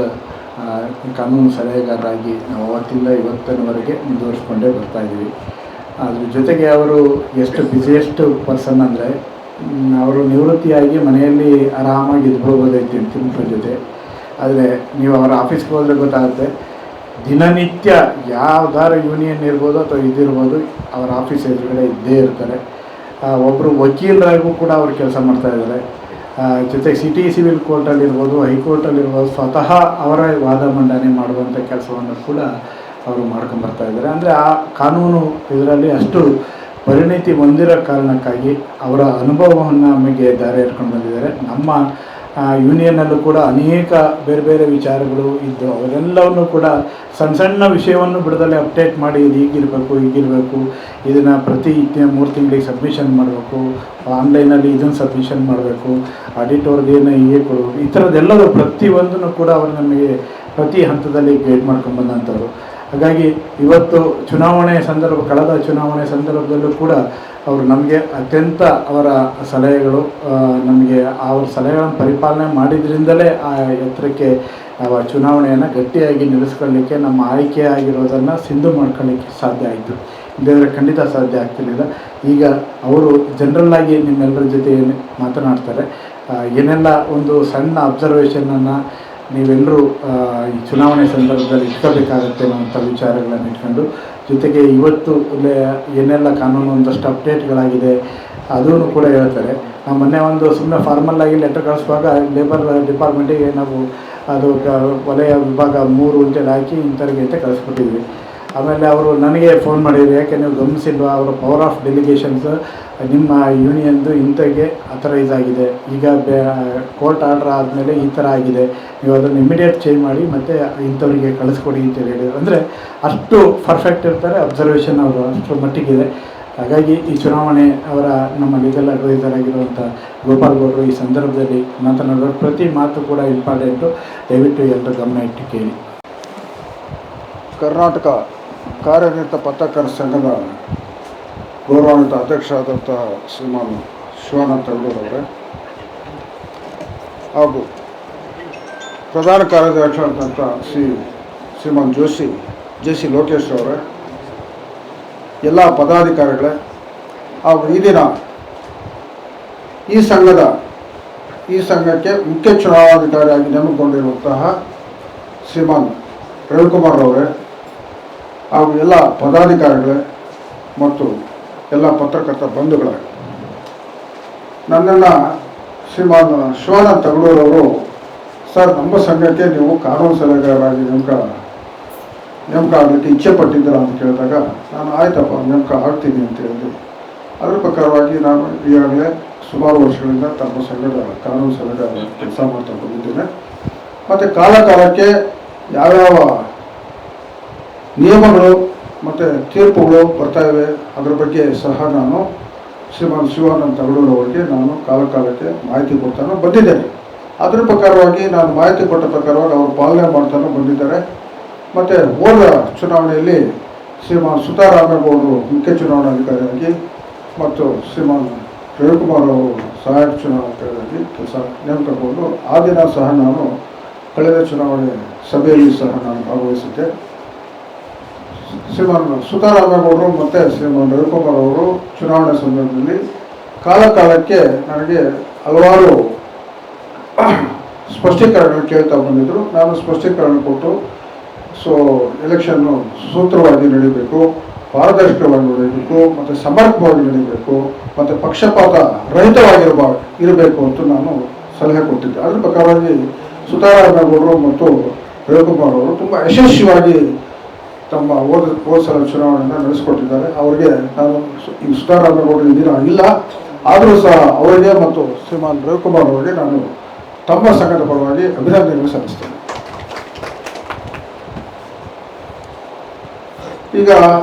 ಕಾನೂನು ಸಲಹೆಗಾರರಾಗಿ ನಾವು ಅವತ್ತಿಂದ ಇವತ್ತಿನವರೆಗೆ ಮುಂದುವರಿಸ್ಕೊಂಡೇ ಬರ್ತಾಯಿದ್ವಿ. ಅದ್ರ ಜೊತೆಗೆ ಅವರು ಎಷ್ಟು ಬ್ಯುಸಿಯೆಸ್ಟ್ ಪರ್ಸನ್ ಅಂದರೆ, ಅವರು ನಿವೃತ್ತಿಯಾಗಿ ಮನೆಯಲ್ಲಿ ಆರಾಮಾಗಿ ಇದ್ಬೋಗೋದೈತಿ ತಿಂಗಳ ಜೊತೆ. ಆದರೆ ನೀವು ಅವರ ಆಫೀಸ್ಗೆ ಹೋದರೆ ಗೊತ್ತಾಗುತ್ತೆ, ದಿನನಿತ್ಯ ಯಾವ್ದಾರು ಯೂನಿಯನ್ ಇರ್ಬೋದು ಅಥವಾ ಇದಿರ್ಬೋದು, ಅವರ ಆಫೀಸ್ ಎದುರುಗಡೆ ಇದ್ದೇ ಇರ್ತಾರೆ. ಒಬ್ಬರು ವಕೀಲರಾಗೂ ಕೂಡ ಅವರು ಕೆಲಸ ಮಾಡ್ತಾಯಿದ್ದಾರೆ. ಜೊತೆಗೆ ಸಿಟಿ ಸಿವಿಲ್ ಕೋರ್ಟಲ್ಲಿರ್ಬೋದು, ಹೈಕೋರ್ಟಲ್ಲಿರ್ಬೋದು, ಸ್ವತಃ ಅವರ ವಾದ ಮಂಡನೆ ಮಾಡುವಂಥ ಕೆಲಸವನ್ನು ಕೂಡ ಅವರು ಮಾಡ್ಕೊಂಬರ್ತಾಯಿದ್ದಾರೆ. ಅಂದರೆ ಆ ಕಾನೂನು ಇದರಲ್ಲಿ ಅಷ್ಟು ಪರಿಣಿತಿ ಹೊಂದಿರೋ ಕಾರಣಕ್ಕಾಗಿ ಅವರ ಅನುಭವವನ್ನು ನಮಗೆ ದಾರಿ ಎತ್ಕೊಂಡು ಬಂದಿದ್ದಾರೆ. ನಮ್ಮ ಯೂನಿಯನ್ನಲ್ಲೂ ಕೂಡ ಅನೇಕ ಬೇರೆ ಬೇರೆ ವಿಚಾರಗಳು ಇದ್ದು ಅವರೆಲ್ಲವನ್ನು ಕೂಡ ಸಣ್ಣ ಸಣ್ಣ ವಿಷಯವನ್ನು ಬಿಡದಲ್ಲೇ ಅಪ್ಡೇಟ್ ಮಾಡಿ, ಇದು ಹೀಗಿರಬೇಕು, ಇದನ್ನು ಪ್ರತಿ 3 ತಿಂಗಳಿಗೆ ಸಬ್ಮಿಷನ್ ಮಾಡಬೇಕು, ಆನ್ಲೈನಲ್ಲಿ ಇದನ್ನು ಸಬ್ಮಿಷನ್ ಮಾಡಬೇಕು, ಆಡಿಟೋರ್ಗೇನು ಹೀಗೆ ಕೊಡಬೇಕು, ಈ ಥರದ್ದೆಲ್ಲವೂ ಪ್ರತಿಯೊಂದನ್ನು ಕೂಡ ಅವರು ನಮಗೆ ಪ್ರತಿ ಹಂತದಲ್ಲಿ ಗೈಡ್ ಮಾಡ್ಕೊಂಡು ಬಂದಂಥವ್ರು. ಹಾಗಾಗಿ ಇವತ್ತು ಕಳೆದ ಚುನಾವಣೆ ಸಂದರ್ಭದಲ್ಲೂ ಕೂಡ ಅವರು ನಮಗೆ ಅತ್ಯಂತ ಅವರ ಸಲಹೆಗಳು, ನಮಗೆ ಅವ್ರ ಸಲಹೆಗಳನ್ನು ಪರಿಪಾಲನೆ ಮಾಡಿದ್ರಿಂದಲೇ ಆ ಎತ್ತರಕ್ಕೆ ಚುನಾವಣೆಯನ್ನು ಗಟ್ಟಿಯಾಗಿ ನಿಲ್ಲಿಸ್ಕೊಳ್ಳಿಕ್ಕೆ, ನಮ್ಮ ಆಯ್ಕೆ ಆಗಿರೋದನ್ನು ಸಿಂಧು ಮಾಡ್ಕೊಳ್ಳಿಕ್ಕೆ ಸಾಧ್ಯ ಆಯಿತು. ಇಲ್ಲದ್ರೆ ಖಂಡಿತ ಸಾಧ್ಯ ಆಗ್ತಿರಲಿಲ್ಲ. ಈಗ ಅವರು ಜನರಲ್ಲಾಗಿ ನಿಮ್ಮೆಲ್ಲರ ಜೊತೆ ಮಾತನಾಡ್ತಾರೆ. ಏನೆಲ್ಲ ಒಂದು ಸಣ್ಣ ಅಬ್ಸರ್ವೇಷನನ್ನು ನೀವೆಲ್ಲರೂ ಈ ಚುನಾವಣೆ ಸಂದರ್ಭದಲ್ಲಿ ಇಟ್ಕೋಬೇಕಾಗತ್ತೆ ಅನ್ನೋಂಥ ವಿಚಾರಗಳನ್ನು ಇಟ್ಕೊಂಡು, ಜೊತೆಗೆ ಇವತ್ತು ಏನೆಲ್ಲ ಕಾನೂನು ಒಂದಷ್ಟು ಅಪ್ಡೇಟ್ಗಳಾಗಿದೆ ಅದನ್ನು ಕೂಡ ಹೇಳ್ತಾರೆ. ನಾವು ಮೊನ್ನೆ ಒಂದು ಸುಮ್ಮನೆ ಫಾರ್ಮಲ್ಲಾಗಿ ಲೆಟರ್ ಕಳಿಸುವಾಗ ಲೇಬರ್ ಡಿಪಾರ್ಟ್ಮೆಂಟಿಗೆ ನಾವು ಅದು ವಲಯ ವಿಭಾಗ 3 ಅಂತೇಳಿ ಹಾಕಿ ಇಂಥವ್ರಿಗೆ ಅಂತ ಕಳಿಸ್ಬಿಟ್ಟಿದ್ವಿ. ಆಮೇಲೆ ಅವರು ನನಗೆ ಫೋನ್ ಮಾಡಿದ್ರು, ಯಾಕೆ ನೀವು ಗಮನಿಸಿಲ್ವಾ, ಅವರ ಪವರ್ ಆಫ್ ಡೆಲಿಗೇಷನ್ಸ್ ನಿಮ್ಮ ಯೂನಿಯನ್ದು ಇಂಥಗೆ ಅಥರೈಸ್ ಆಗಿದೆ, ಈಗ ಕೋರ್ಟ್ ಆರ್ಡ್ರ್ ಆದಮೇಲೆ ಈ ಥರ ಆಗಿದೆ, ನೀವು ಅದನ್ನು ಇಮಿಡಿಯೇಟ್ ಚೇಂಜ್ ಮಾಡಿ ಮತ್ತು ಇಂಥವರಿಗೆ ಕಳಿಸ್ಕೊಡಿ ಅಂತೇಳಿ ಹೇಳಿದ್ರು. ಅಂದರೆ ಅಷ್ಟು ಪರ್ಫೆಕ್ಟ್ ಇರ್ತಾರೆ, ಅಬ್ಸರ್ವೇಷನ್ ಅವರು ಅಷ್ಟರ ಮಟ್ಟಿಗಿದೆ. ಹಾಗಾಗಿ ಈ ಚುನಾವಣೆ ಅವರ ನಮ್ಮ ಲೀಗಲ್ ಅಡ್ವೈಸರ್ ಆಗಿರುವಂಥ ಗೋಪಾಲಗೌಡರು ಈ ಸಂದರ್ಭದಲ್ಲಿ ಮಾತನಾಡುವ ಪ್ರತಿ ಮಾತು ಕೂಡ ಇಂಪಾರ್ಟೆಂಟು. ದಯವಿಟ್ಟು ಎಲ್ಲರೂ ಗಮನ ಇಟ್ಟು ಕೇಳಿ. ಕರ್ನಾಟಕ ಕಾರ್ಯನಿರತ ಪತ್ರಕರ್ತರ ಸಂಘದ ಗೌರವಾನ್ವಿತ ಅಧ್ಯಕ್ಷರಾದಂಥ ಶ್ರೀಮಾನ್ ಶಿವಾನಂದ ತಗಡೂರವರೇ ಹಾಗೂ ಪ್ರಧಾನ ಕಾರ್ಯದರ್ಶಿಯಾದಂಥ ಶ್ರೀಮಾನ್ ಜೆ ಸಿ ಲೋಕೇಶ್ ಅವರೇ, ಎಲ್ಲ ಪದಾಧಿಕಾರಿಗಳೇ ಹಾಗೂ ಈ ದಿನ ಈ ಸಂಘಕ್ಕೆ ಮುಖ್ಯ ಚುನಾವಣಾಧಿಕಾರಿಯಾಗಿ ನೇಮಕಗೊಂಡಿರುವಂತಹ ಶ್ರೀಮಾನ್ ರವಿಕುಮಾರ್ ಅವರೇ ಹಾಗೂ ಎಲ್ಲ ಪದಾಧಿಕಾರಿಗಳೇ ಮತ್ತು ಎಲ್ಲ ಪತ್ರಕರ್ತ ಬಂಧುಗಳೇ, ನನ್ನನ್ನು ಶ್ರೀಮಾನ್ ಶಿವಾನಂದ ತಗಡೂರವರು ಸರ್ ನಮ್ಮ ಸಂಘಕ್ಕೆ ನೀವು ಕಾನೂನು ಸಲಹೆಗಾರರಾಗಿ ನೇಮಕ ಆಗಲಿಕ್ಕೆ ಇಚ್ಛೆ ಪಟ್ಟಿದ್ದೀರ ಅಂತ ಕೇಳಿದಾಗ ನಾನು ಆಯ್ತಪ್ಪ ನೇಮಕ ಆಗ್ತೀನಿ ಅಂತ ಹೇಳಿದೆ. ಅದರ ಪ್ರಕಾರವಾಗಿ ನಾನು ಈಗಾಗಲೇ ಸುಮಾರು ವರ್ಷಗಳಿಂದ ತಮ್ಮ ಸಂಘದ ಕಾನೂನು ಸಲಹೆಗಾರ ಕೆಲಸ ಮಾಡ್ತಾ ಬಂದಿದ್ದೇನೆ. ಮತ್ತು ಕಾಲಕ್ಕೆ ಯಾವ್ಯಾವ ನಿಯಮಗಳು ಮತ್ತು ತೀರ್ಪುಗಳು ಬರ್ತಾ ಇವೆ ಅದರ ಬಗ್ಗೆ ಸಹ ನಾನು ಶ್ರೀಮಾನ್ ಶಿವಾನಂದ ತಗಡೂರವರಿಗೆ ನಾನು ಕಾಲಕ್ಕೆ ಮಾಹಿತಿ ಕೊಡ್ತಾನೆ ಬಂದಿದ್ದೇನೆ. ಅದರ ಪ್ರಕಾರವಾಗಿ ನಾನು ಮಾಹಿತಿ ಕೊಟ್ಟ ಪ್ರಕಾರವಾಗಿ ಅವರು ಪಾಲನೆ ಮಾಡ್ತಾನೆ ಬಂದಿದ್ದಾರೆ. ಮತ್ತು ಹೋದ ಚುನಾವಣೆಯಲ್ಲಿ ಶ್ರೀಮಾನ್ ಸುತಾರಾಮೇಗೌಡರು ಮುಖ್ಯ ಚುನಾವಣಾಧಿಕಾರಿಯಾಗಿ ಮತ್ತು ಶ್ರೀಮಾನ್ ರವಿಕುಮಾರ್ ಅವರು ಸಹಾಯಕ ಚುನಾವಣಾಧಿಕಾರಿಯಾಗಿ ಕೆಲಸ ನೇಮಕಗೊಂಡು ಆ ದಿನ ಸಹ ನಾನು ಕಳೆದ ಚುನಾವಣೆ ಸಭೆಯಲ್ಲಿ ಸಹ ನಾನು ಭಾಗವಹಿಸಿದ್ದೆ. ಶ್ರೀಮಾನ್ ಸುತಾರಾಮೇಗೌಡರು ಮತ್ತು ಶ್ರೀಮಾನ್ ರವಿಕುಮಾರ್ ಅವರು ಚುನಾವಣೆ ಸಂದರ್ಭದಲ್ಲಿ ಕಾಲಕ್ಕೆ ನನಗೆ ಹಲವಾರು ಸ್ಪಷ್ಟೀಕರಣಗಳು ಕೇಳ್ತಾ ಬಂದಿದ್ದರು. ನಾನು ಸ್ಪಷ್ಟೀಕರಣ ಕೊಟ್ಟು ಎಲೆಕ್ಷನ್ನು ಸೂತ್ರವಾಗಿ ನಡೀಬೇಕು, ಪಾರದರ್ಶಕವಾಗಿ ನಡೀಬೇಕು, ಮತ್ತು ಸಮರ್ಪಕವಾಗಿ ನಡೀಬೇಕು, ಮತ್ತು ಪಕ್ಷಪಾತ ಇರಬೇಕು ಅಂತ ನಾನು ಸಲಹೆ ಕೊಟ್ಟಿದ್ದೆ. ಅದರ ಪ್ರಕಾರವಾಗಿ ಸುತಾರಾಮೇಗೌಡರು ಮತ್ತು ರವಿಕುಮಾರ್ ಅವರು ತುಂಬ ಯಶಸ್ವಿಯಾಗಿ ತಮ್ಮ ಹೋದ ಸಲ ಚುನಾವಣೆಯನ್ನು ನಡೆಸಿಕೊಟ್ಟಿದ್ದಾರೆ. ಅವರಿಗೆ ನಾನು ಈ ಸುಧಾರಾಮೇಗೌಡರು ಇದ್ದೀರಾ ಇಲ್ಲ, ಆದರೂ ಸಹ ಅವರಿಗೆ ಮತ್ತು ಶ್ರೀಮಾನ್ ರವಿಕುಮಾರ್ ಅವರಿಗೆ ನಾನು ತಮ್ಮ ಸಂಘದ ಪರವಾಗಿ ಅಭಿನಂದನೆಗಳು ಸಲ್ಲಿಸ್ತೇನೆ. ಈಗ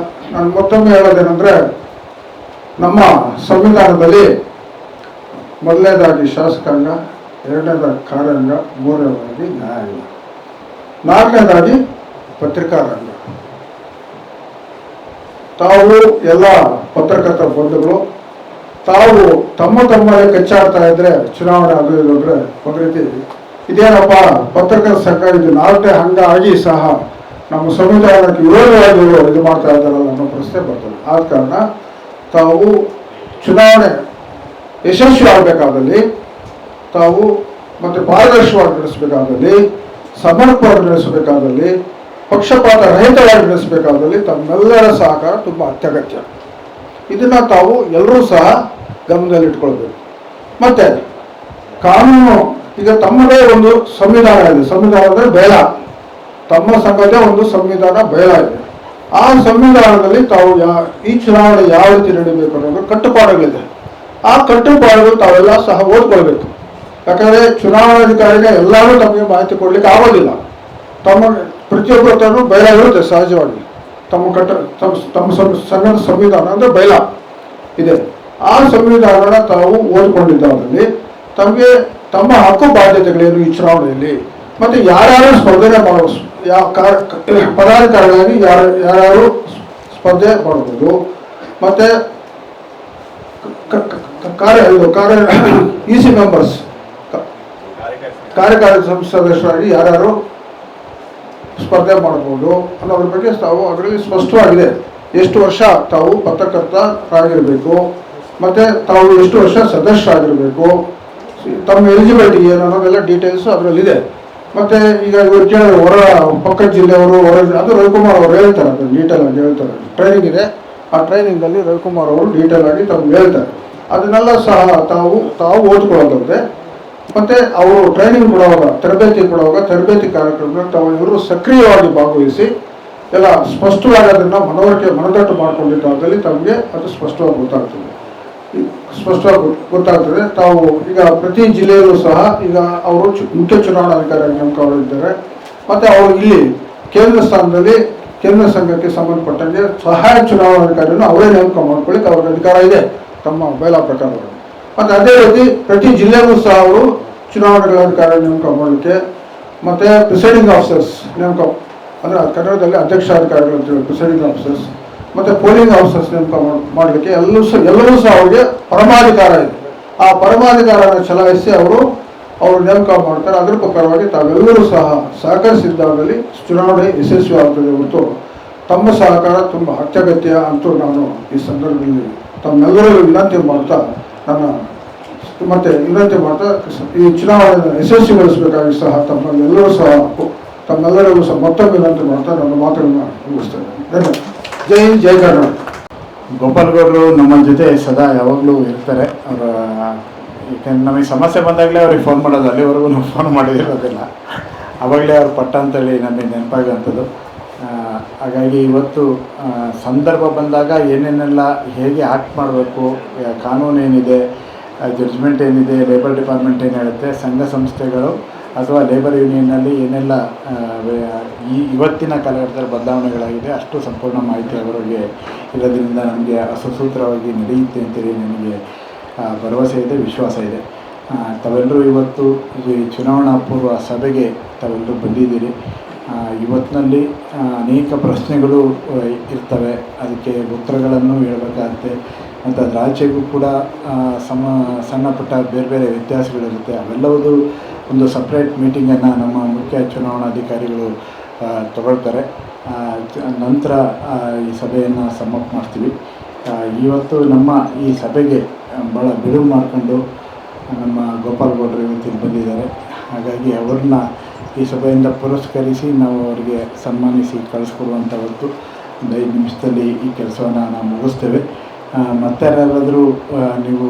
ನಾನು ಮತ್ತೊಮ್ಮೆ ಹೇಳೋದೇನೆಂದರೆ, ನಮ್ಮ ಸಂವಿಧಾನದಲ್ಲಿ ಮೊದಲನೇದಾಗಿ ಶಾಸಕಾಂಗ, ಎರಡನೇದಾಗಿ ಕಾರ್ಯಾಂಗ, ಮೂರನೇದಾಗಿ ನ್ಯಾಯಾಂಗ, ನಾಲ್ಕನೇದಾಗಿ ಪತ್ರಿಕಾರಂಗ. ತಾವು ಎಲ್ಲ ಪತ್ರಕರ್ತರ ಬಂಧುಗಳು ತಾವು ತಮ್ಮಲ್ಲೇ ಕಚ್ಚಾಡ್ತಾ ಇದ್ರೆ ಚುನಾವಣೆ ಅದು ಇದು ಅಂದರೆ ಒಂದು ರೀತಿ ಇದೇನಪ್ಪ ಪತ್ರಕರ್ತರ ಸಂಘ ಇದು 4ನೇ ಅಂಗ ಆಗಿ ಸಹ ನಮ್ಮ ಸಂವಿಧಾನಕ್ಕೆ ವಿರೋಧವಾಗಿ ಇದು ಮಾಡ್ತಾ ಇದ್ದಾರಲ್ಲ ಅನ್ನೋ ಪ್ರಶ್ನೆ ಬರ್ತದೆ. ಆದ ಕಾರಣ ತಾವು ಚುನಾವಣೆ ಯಶಸ್ವಿ ಆಗಬೇಕಾದಲ್ಲಿ, ತಾವು ಮತ್ತು ಪಾರದರ್ಶಕವಾಗಿ ನಡೆಸಬೇಕಾದಲ್ಲಿ, ಸಮರ್ಪಕವಾಗಿ ನಡೆಸಬೇಕಾದಲ್ಲಿ, ಪಕ್ಷಪಾತ ರಹಿತವಾಗಿ ನಡೆಸಬೇಕಾದಲ್ಲಿ ತಮ್ಮೆಲ್ಲರ ಸಹಕಾರ ತುಂಬ ಅತ್ಯಗತ್ಯ. ಇದನ್ನು ತಾವು ಎಲ್ಲರೂ ಸಹ ಗಮನದಲ್ಲಿಟ್ಕೊಳ್ಬೇಕು. ಮತ್ತು ಕಾನೂನು, ಈಗ ತಮ್ಮದೇ ಒಂದು ಸಂವಿಧಾನ ಇದೆ. ಸಂವಿಧಾನ ಅಂದರೆ ಬೇಡ, ತಮ್ಮ ಸಂಘದೇ ಒಂದು ಸಂವಿಧಾನ ಬೇಡ ಇದೆ. ಆ ಸಂವಿಧಾನದಲ್ಲಿ ತಾವು ಈ ಚುನಾವಣೆ ಯಾವ ರೀತಿ ನಡೀಬೇಕು ಅನ್ನೋದು ಕಟ್ಟುಪಾಡುಗಳಿದೆ. ಆ ಕಟ್ಟುಪಾಡುಗಳು ತಾವೆಲ್ಲ ಸಹ ಓದ್ಕೊಳ್ಬೇಕು. ಯಾಕಂದರೆ ಚುನಾವಣಾಧಿಕಾರಿಗೆ ಎಲ್ಲರೂ ತಮಗೆ ಮಾಹಿತಿ ಕೊಡಲಿಕ್ಕೆ ಆಗೋದಿಲ್ಲ. ತಮ್ಮ ಪ್ರತಿಯೊಬ್ಬರ ಹತ್ರನೂ ಬೈಲ ಇರುತ್ತೆ ಸಹಜವಾಗಿ. ತಮ್ಮ ಸಂಘದ ಸಂವಿಧಾನ ಅಂದರೆ ಬೈಲ ಇದೆ. ಆ ಸಂವಿಧಾನನ ತಾವು ಓದ್ಕೊಂಡಿದ್ದಾದಲ್ಲಿ ತಮಗೆ ತಮ್ಮ ಹಕ್ಕು ಬಾಧ್ಯತೆಗಳೇನು ಈ ಚುನಾವಣೆಯಲ್ಲಿ, ಮತ್ತು ಯಾರ್ಯಾರು ಸ್ಪರ್ಧೆ ಪದಾಧಿಕಾರಿಗಳಾಗಿ ಯಾರ್ಯಾರು ಸ್ಪರ್ಧೆ ಮಾಡಬಹುದು, ಮತ್ತು EC ಮೆಂಬರ್ಸ್ ಕಾರ್ಯಕಾರಿ ಸದಸ್ಯರಾಗಿ ಯಾರ್ಯಾರು ಸ್ಪರ್ಧೆ ಮಾಡಬಹುದು ಅನ್ನೋದ್ರ ಬಗ್ಗೆ ತಾವು ಅದರಲ್ಲಿ ಸ್ಪಷ್ಟವಾಗಿದೆ. ಎಷ್ಟು ವರ್ಷ ತಾವು ಪತ್ರಕರ್ತರಾಗಿರಬೇಕು, ಮತ್ತು ತಾವು ಎಷ್ಟು ವರ್ಷ ಸದಸ್ಯರಾಗಿರಬೇಕು, ತಮ್ಮ ಎಲಿಜಿಬಿಲಿಟಿ ಏನು ಅನ್ನೋದೆಲ್ಲ ಡೀಟೇಲ್ಸು ಅದರಲ್ಲಿದೆ. ಮತ್ತು ಈಗ ಇವರು ಕೇಳಿದ್ರೆ ಹೊರ ಪಕ್ಕದ ಜಿಲ್ಲೆಯವರು ಅದು ರವಿಕುಮಾರ್ ಅವರು ಹೇಳ್ತಾರೆ, ಅದು ಡೀಟೇಲ್ ಆಗಿ ಹೇಳ್ತಾರೆ. ಟ್ರೈನಿಂಗ್ ಇದೆ, ಆ ಟ್ರೈನಿಂಗಲ್ಲಿ ರವಿಕುಮಾರ್ ಅವರು ಡೀಟೇಲ್ ಆಗಿ ತಾವು ಹೇಳ್ತಾರೆ. ಅದನ್ನೆಲ್ಲ ಸಹ ತಾವು ಓದ್ಕೊಳ್ಳೋದಂತೆ. ಮತ್ತು ಅವರು ಟ್ರೈನಿಂಗ್ ಕೊಡುವಾಗ, ತರಬೇತಿ ಕೊಡುವಾಗ, ತರಬೇತಿ ಕಾರ್ಯಕ್ರಮದಲ್ಲಿ ತಾವು ಎಲ್ಲರೂ ಸಕ್ರಿಯವಾಗಿ ಭಾಗವಹಿಸಿ ಎಲ್ಲ ಸ್ಪಷ್ಟವಾಗಿ ಅದನ್ನು ಮನದಟ್ಟು ಮಾಡಿಕೊಂಡಿದ್ದಾದಲ್ಲಿ ತಮಗೆ ಅದು ಸ್ಪಷ್ಟವಾಗಿ ಗೊತ್ತಾಗ್ತದೆ. ತಾವು ಈಗ ಪ್ರತಿ ಜಿಲ್ಲೆಯಲ್ಲೂ ಸಹ ಈಗ ಅವರು ಮುಖ್ಯ ಚುನಾವಣಾಧಿಕಾರಿ ನೇಮಕವಾಗಿದ್ದಾರೆ. ಮತ್ತು ಅವರು ಇಲ್ಲಿ ಕೇಂದ್ರ ಸ್ಥಾನದಲ್ಲಿ ಕೇಂದ್ರ ಸಂಘಕ್ಕೆ ಸಂಬಂಧಪಟ್ಟಂಗೆ ಸಹಾಯಕ ಚುನಾವಣಾಧಿಕಾರಿಯನ್ನು ಅವರೇ ನೇಮಕ ಮಾಡ್ಕೊಳ್ಳಿಕ್ಕೆ ಅವ್ರಿಗೆ ಅಧಿಕಾರ ಇದೆ ತಮ್ಮ ಬಯಲಾ ಪ್ರಕಾರವಾಗಿ. ಮತ್ತು ಅದೇ ರೀತಿ ಪ್ರತಿ ಜಿಲ್ಲೆಗೂ ಸಹ ಅವರು ಚುನಾವಣಾಧಿಕಾರಿ ನೇಮಕ ಮಾಡಲಿಕ್ಕೆ, ಮತ್ತು ಪ್ರಿಸೈಡಿಂಗ್ ಆಫೀಸರ್ಸ್ ನೇಮಕ ಅಂದರೆ ಕನ್ನಡದಲ್ಲಿ ಅಧ್ಯಕ್ಷಾಧಿಕಾರಿಗಳು ಅಂತೇಳಿ ಪ್ರಿಸೈಡಿಂಗ್ ಆಫೀಸರ್ಸ್, ಮತ್ತು ಪೋಲಿಂಗ್ ಆಫೀಸರ್ಸ್ ನೇಮಕ ಮಾಡಲಿಕ್ಕೆ ಎಲ್ಲರೂ ಸಹ ಅವರಿಗೆ ಪರಮಾಧಿಕಾರ ಇದೆ. ಆ ಪರಮಾಧಿಕಾರನ ಚಲಾಯಿಸಿ ಅವರು ನೇಮಕ ಮಾಡ್ತಾರೆ. ಅದರ ಪ್ರಕಾರವಾಗಿ ತಾವೆಲ್ಲರೂ ಸಹ ಸಹಕರಿಸಿದ್ದಾದಲ್ಲಿ ಚುನಾವಣೆ ಯಶಸ್ವಿ ಆಗ್ತದೆ ಹೊರತು ತಮ್ಮ ಸಹಕಾರ ತುಂಬ ಅತ್ಯಗತ್ಯ ಅಂತೂ ನಾನು ಈ ಸಂದರ್ಭದಲ್ಲಿ ತಮ್ಮೆಲ್ಲರಿಗೂ ವಿನಂತಿ ಮಾಡ್ತಾ ಈ ಚುನಾವಣೆಯನ್ನು ಯಶಸ್ವಿಗೊಳಿಸಬೇಕಾಗಿ ಸಹ ತಮ್ಮೆಲ್ಲರಿಗೂ ಸಹ ಮತ್ತೊಮ್ಮೆ ವಿನಂತಿ ಮಾಡ್ತಾ ನನ್ನ ಮಾತುಗಳನ್ನು ಮುಗಿಸ್ತೇನೆ. ಧನ್ಯವಾದ. ಜೈ ಹಿಂದ್, ಜೈ ಕರ್ನಾಟಕ. ಗೋಪಾಲ್ಗೌಡರು ನಮ್ಮ ಜೊತೆ ಸದಾ ಯಾವಾಗಲೂ ಇರ್ತಾರೆ. ಅವರ ಯಾಕೆಂದ್ರೆ ನಮಗೆ ಸಮಸ್ಯೆ ಬಂದಾಗಲೇ ಅವ್ರಿಗೆ ಫೋನ್ ಮಾಡೋದು, ಅಲ್ಲಿವರೆಗೂ ನಾವು ಫೋನ್ ಮಾಡಿರೋದಿಲ್ಲ. ಆವಾಗಲೇ ಅವ್ರು ಪಟ್ಟ ಅಂತೇಳಿ ನನಗೆ ನೆನಪಾಗುವಂಥದ್ದು. ಹಾಗಾಗಿ ಇವತ್ತು ಸಂದರ್ಭ ಬಂದಾಗ ಏನೇನೆಲ್ಲ ಹೇಗೆ ಆ್ಯಕ್ಟ್ ಮಾಡಬೇಕು, ಕಾನೂನು ಏನಿದೆ, ಜಡ್ಜ್ಮೆಂಟ್ ಏನಿದೆ, ಲೇಬರ್ ಡಿಪಾರ್ಟ್ಮೆಂಟ್ ಏನು ಹೇಳುತ್ತೆ, ಸಂಘ ಸಂಸ್ಥೆಗಳು ಅಥವಾ ಲೇಬರ್ ಯೂನಿಯನ್ನಲ್ಲಿ ಏನೆಲ್ಲ ಇವತ್ತಿನ ಕಾಲಘಟ್ಟದಲ್ಲಿ ಬದಲಾವಣೆಗಳಾಗಿದೆ ಅಷ್ಟು ಸಂಪೂರ್ಣ ಮಾಹಿತಿ ಅವರಿಗೆ ಇರೋದ್ರಿಂದ ನಮಗೆ ಸುಸೂತ್ರವಾಗಿ ನಡೆಯುತ್ತೆ ಅಂತೇಳಿ ನನಗೆ ಭರವಸೆ ಇದೆ, ವಿಶ್ವಾಸ ಇದೆ. ತಾವೆಲ್ಲರೂ ಇವತ್ತು ಈ ಚುನಾವಣಾ ಪೂರ್ವ ಸಭೆಗೆ ತಾವೆಲ್ಲರೂ ಬಂದಿದ್ದೀರಿ. ಇವತ್ತಿನಲ್ಲಿ ಅನೇಕ ಪ್ರಶ್ನೆಗಳು ಇರ್ತವೆ, ಅದಕ್ಕೆ ಉತ್ತರಗಳನ್ನು ಹೇಳಬೇಕಾಗುತ್ತೆ. ಮತ್ತು ಅದರ ಆಚೆಗೂ ಕೂಡ ಸಣ್ಣ ಪುಟ್ಟ ಬೇರೆ ಬೇರೆ ವ್ಯತ್ಯಾಸಗಳಿರುತ್ತೆ. ಅವೆಲ್ಲವೂ ಒಂದು ಸಪ್ರೇಟ್ ಮೀಟಿಂಗನ್ನು ನಮ್ಮ ಮುಖ್ಯ ಚುನಾವಣಾಧಿಕಾರಿಗಳು ತಗೊಳ್ತಾರೆ. ನಂತರ ಈ ಸಭೆಯನ್ನು ಸಮ್ಮಪ್ ಮಾಡ್ತೀವಿ. ಇವತ್ತು ನಮ್ಮ ಈ ಸಭೆಗೆ ಭಾಳ ಬಿಡುವು ಮಾಡಿಕೊಂಡು ನಮ್ಮ ಗೋಪಾಲ್ಗೌಡರು ಇವತ್ತಿಗೆ ಬಂದಿದ್ದಾರೆ. ಹಾಗಾಗಿ ಅವ್ರನ್ನ ಈ ಸಭೆಯಿಂದ ಪುರಸ್ಕರಿಸಿ ನಾವು ಅವರಿಗೆ ಸನ್ಮಾನಿಸಿ ಕಳಿಸ್ಕೊಡುವಂಥ ಹೊತ್ತು ಒಂದು 5 ನಿಮಿಷದಲ್ಲಿ ಈ ಕೆಲಸವನ್ನು ನಾವು ಮುಗಿಸ್ತೇವೆ. ಮತ್ತೆ ಯಾರಾದರೂ ನೀವು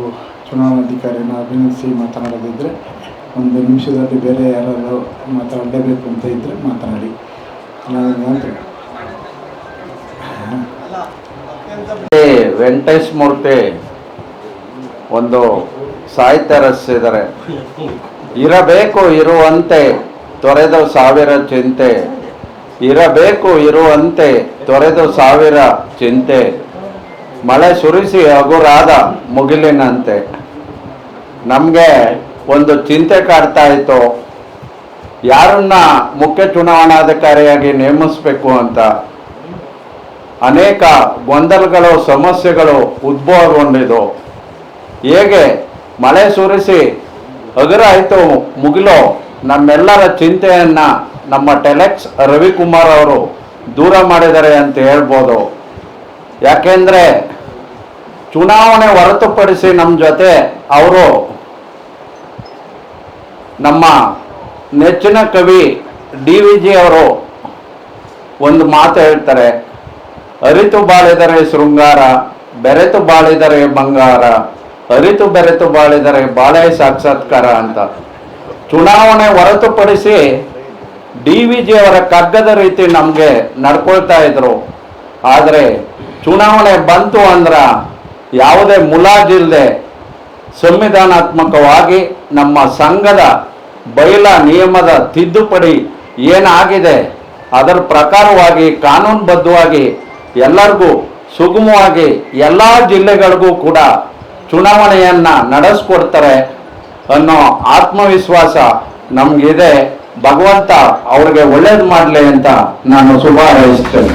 ಚುನಾವಣಾಧಿಕಾರಿನ ಅಭಿನಂದಿಸಿ ಮಾತನಾಡೋದಿದ್ದರೆ 1 ನಿಮಿಷದಲ್ಲಿ ಬೇರೆ ಯಾರಾದರೂ ಮಾತಾಡಲೇಬೇಕು ಅಂತ ಇದ್ದರೆ ಮಾತನಾಡಿ. ವೆಂಕಟೇಶ್ ಮೂರ್ತಿ ಒಂದು ಸಾಹಿತ್ಯ ರಚಿಸಿದ್ದಾರೆ. ಇರಬೇಕು ಇರುವಂತೆ ತೊರೆದು ಸಾವಿರ ಚಿಂತೆ, ಇರಬೇಕು ಇರುವಂತೆ ತೊರೆದು ಸಾವಿರ ಚಿಂತೆ, ಮಳೆ ಸುರಿಸಿ ಹಗುರಾದ ಮುಗಿಲಿನಂತೆ. ನಮಗೆ ಒಂದು ಚಿಂತೆ ಕಾಡ್ತಾ ಇತ್ತು, ಯಾರನ್ನ ಮುಖ್ಯ ಚುನಾವಣಾಧಿಕಾರಿಯಾಗಿ ನೇಮಿಸಬೇಕು ಅಂತ. ಅನೇಕ ಗೊಂದಲಗಳು ಸಮಸ್ಯೆಗಳು ಉದ್ಭವಗೊಂಡಿದ್ದು. ಹೇಗೆ ಮಳೆ ಸುರಿಸಿ ಹಗುರಾಯಿತು ಮುಗಿಲು ನಮ್ಮೆಲ್ಲರ ಚಿಂತೆಯನ್ನು ನಮ್ಮ ಟೆಲೆಕ್ಸ್ ರವಿಕುಮಾರ್ ಅವರು ದೂರ ಮಾಡಿದ್ದಾರೆ ಅಂತ ಹೇಳ್ಬೋದು. ಯಾಕೆಂದರೆ ಚುನಾವಣೆ ಹೊರತುಪಡಿಸಿ ನಮ್ಮ ಜೊತೆ ಅವರು ನಮ್ಮ ನೆಚ್ಚಿನ ಕವಿ DVG ಅವರು ಒಂದು ಮಾತು ಹೇಳ್ತಾರೆ, ಅರಿತು ಬಾಳಿದರೆ ಶೃಂಗಾರ, ಬೆರೆತು ಬಾಳಿದರೆ ಬಂಗಾರ, ಅರಿತು ಬೆರೆತು ಬಾಳಿದರೆ ಬಾಳೆ ಸಾಕ್ಷಾತ್ಕಾರ ಅಂತ. ಚುನಾವಣೆ ಹೊರತುಪಡಿಸಿ DVG ಅವರ ಕಗ್ಗದ ರೀತಿ ನಮಗೆ ನಡ್ಕೊಳ್ತಾ ಇದ್ರು. ಆದರೆ ಚುನಾವಣೆ ಬಂತು ಅಂದ್ರೆ ಯಾವುದೇ ಮುಲಾಜಿಲ್ಲದೆ ಸಂವಿಧಾನಾತ್ಮಕವಾಗಿ ನಮ್ಮ ಸಂಘದ ಬಯಲ ನಿಯಮದ ತಿದ್ದುಪಡಿ ಏನಾಗಿದೆ ಅದರ ಪ್ರಕಾರವಾಗಿ ಕಾನೂನುಬದ್ಧವಾಗಿ ಎಲ್ಲರಿಗೂ ಸುಗಮವಾಗಿ ಎಲ್ಲ ಜಿಲ್ಲೆಗಳಿಗೂ ಕೂಡ ಚುನಾವಣೆಯನ್ನು ನಡೆಸ್ಕೊಡ್ತಾರೆ ಅನ್ನೋ ಆತ್ಮವಿಶ್ವಾಸ ನಮಗಿದೆ. ಭಗವಂತ ಅವ್ರಿಗೆ ಒಳ್ಳೇದು ಮಾಡಲಿ ಅಂತ ನಾನು ಶುಭ ಹಾರೈಸ್ತೇನೆ.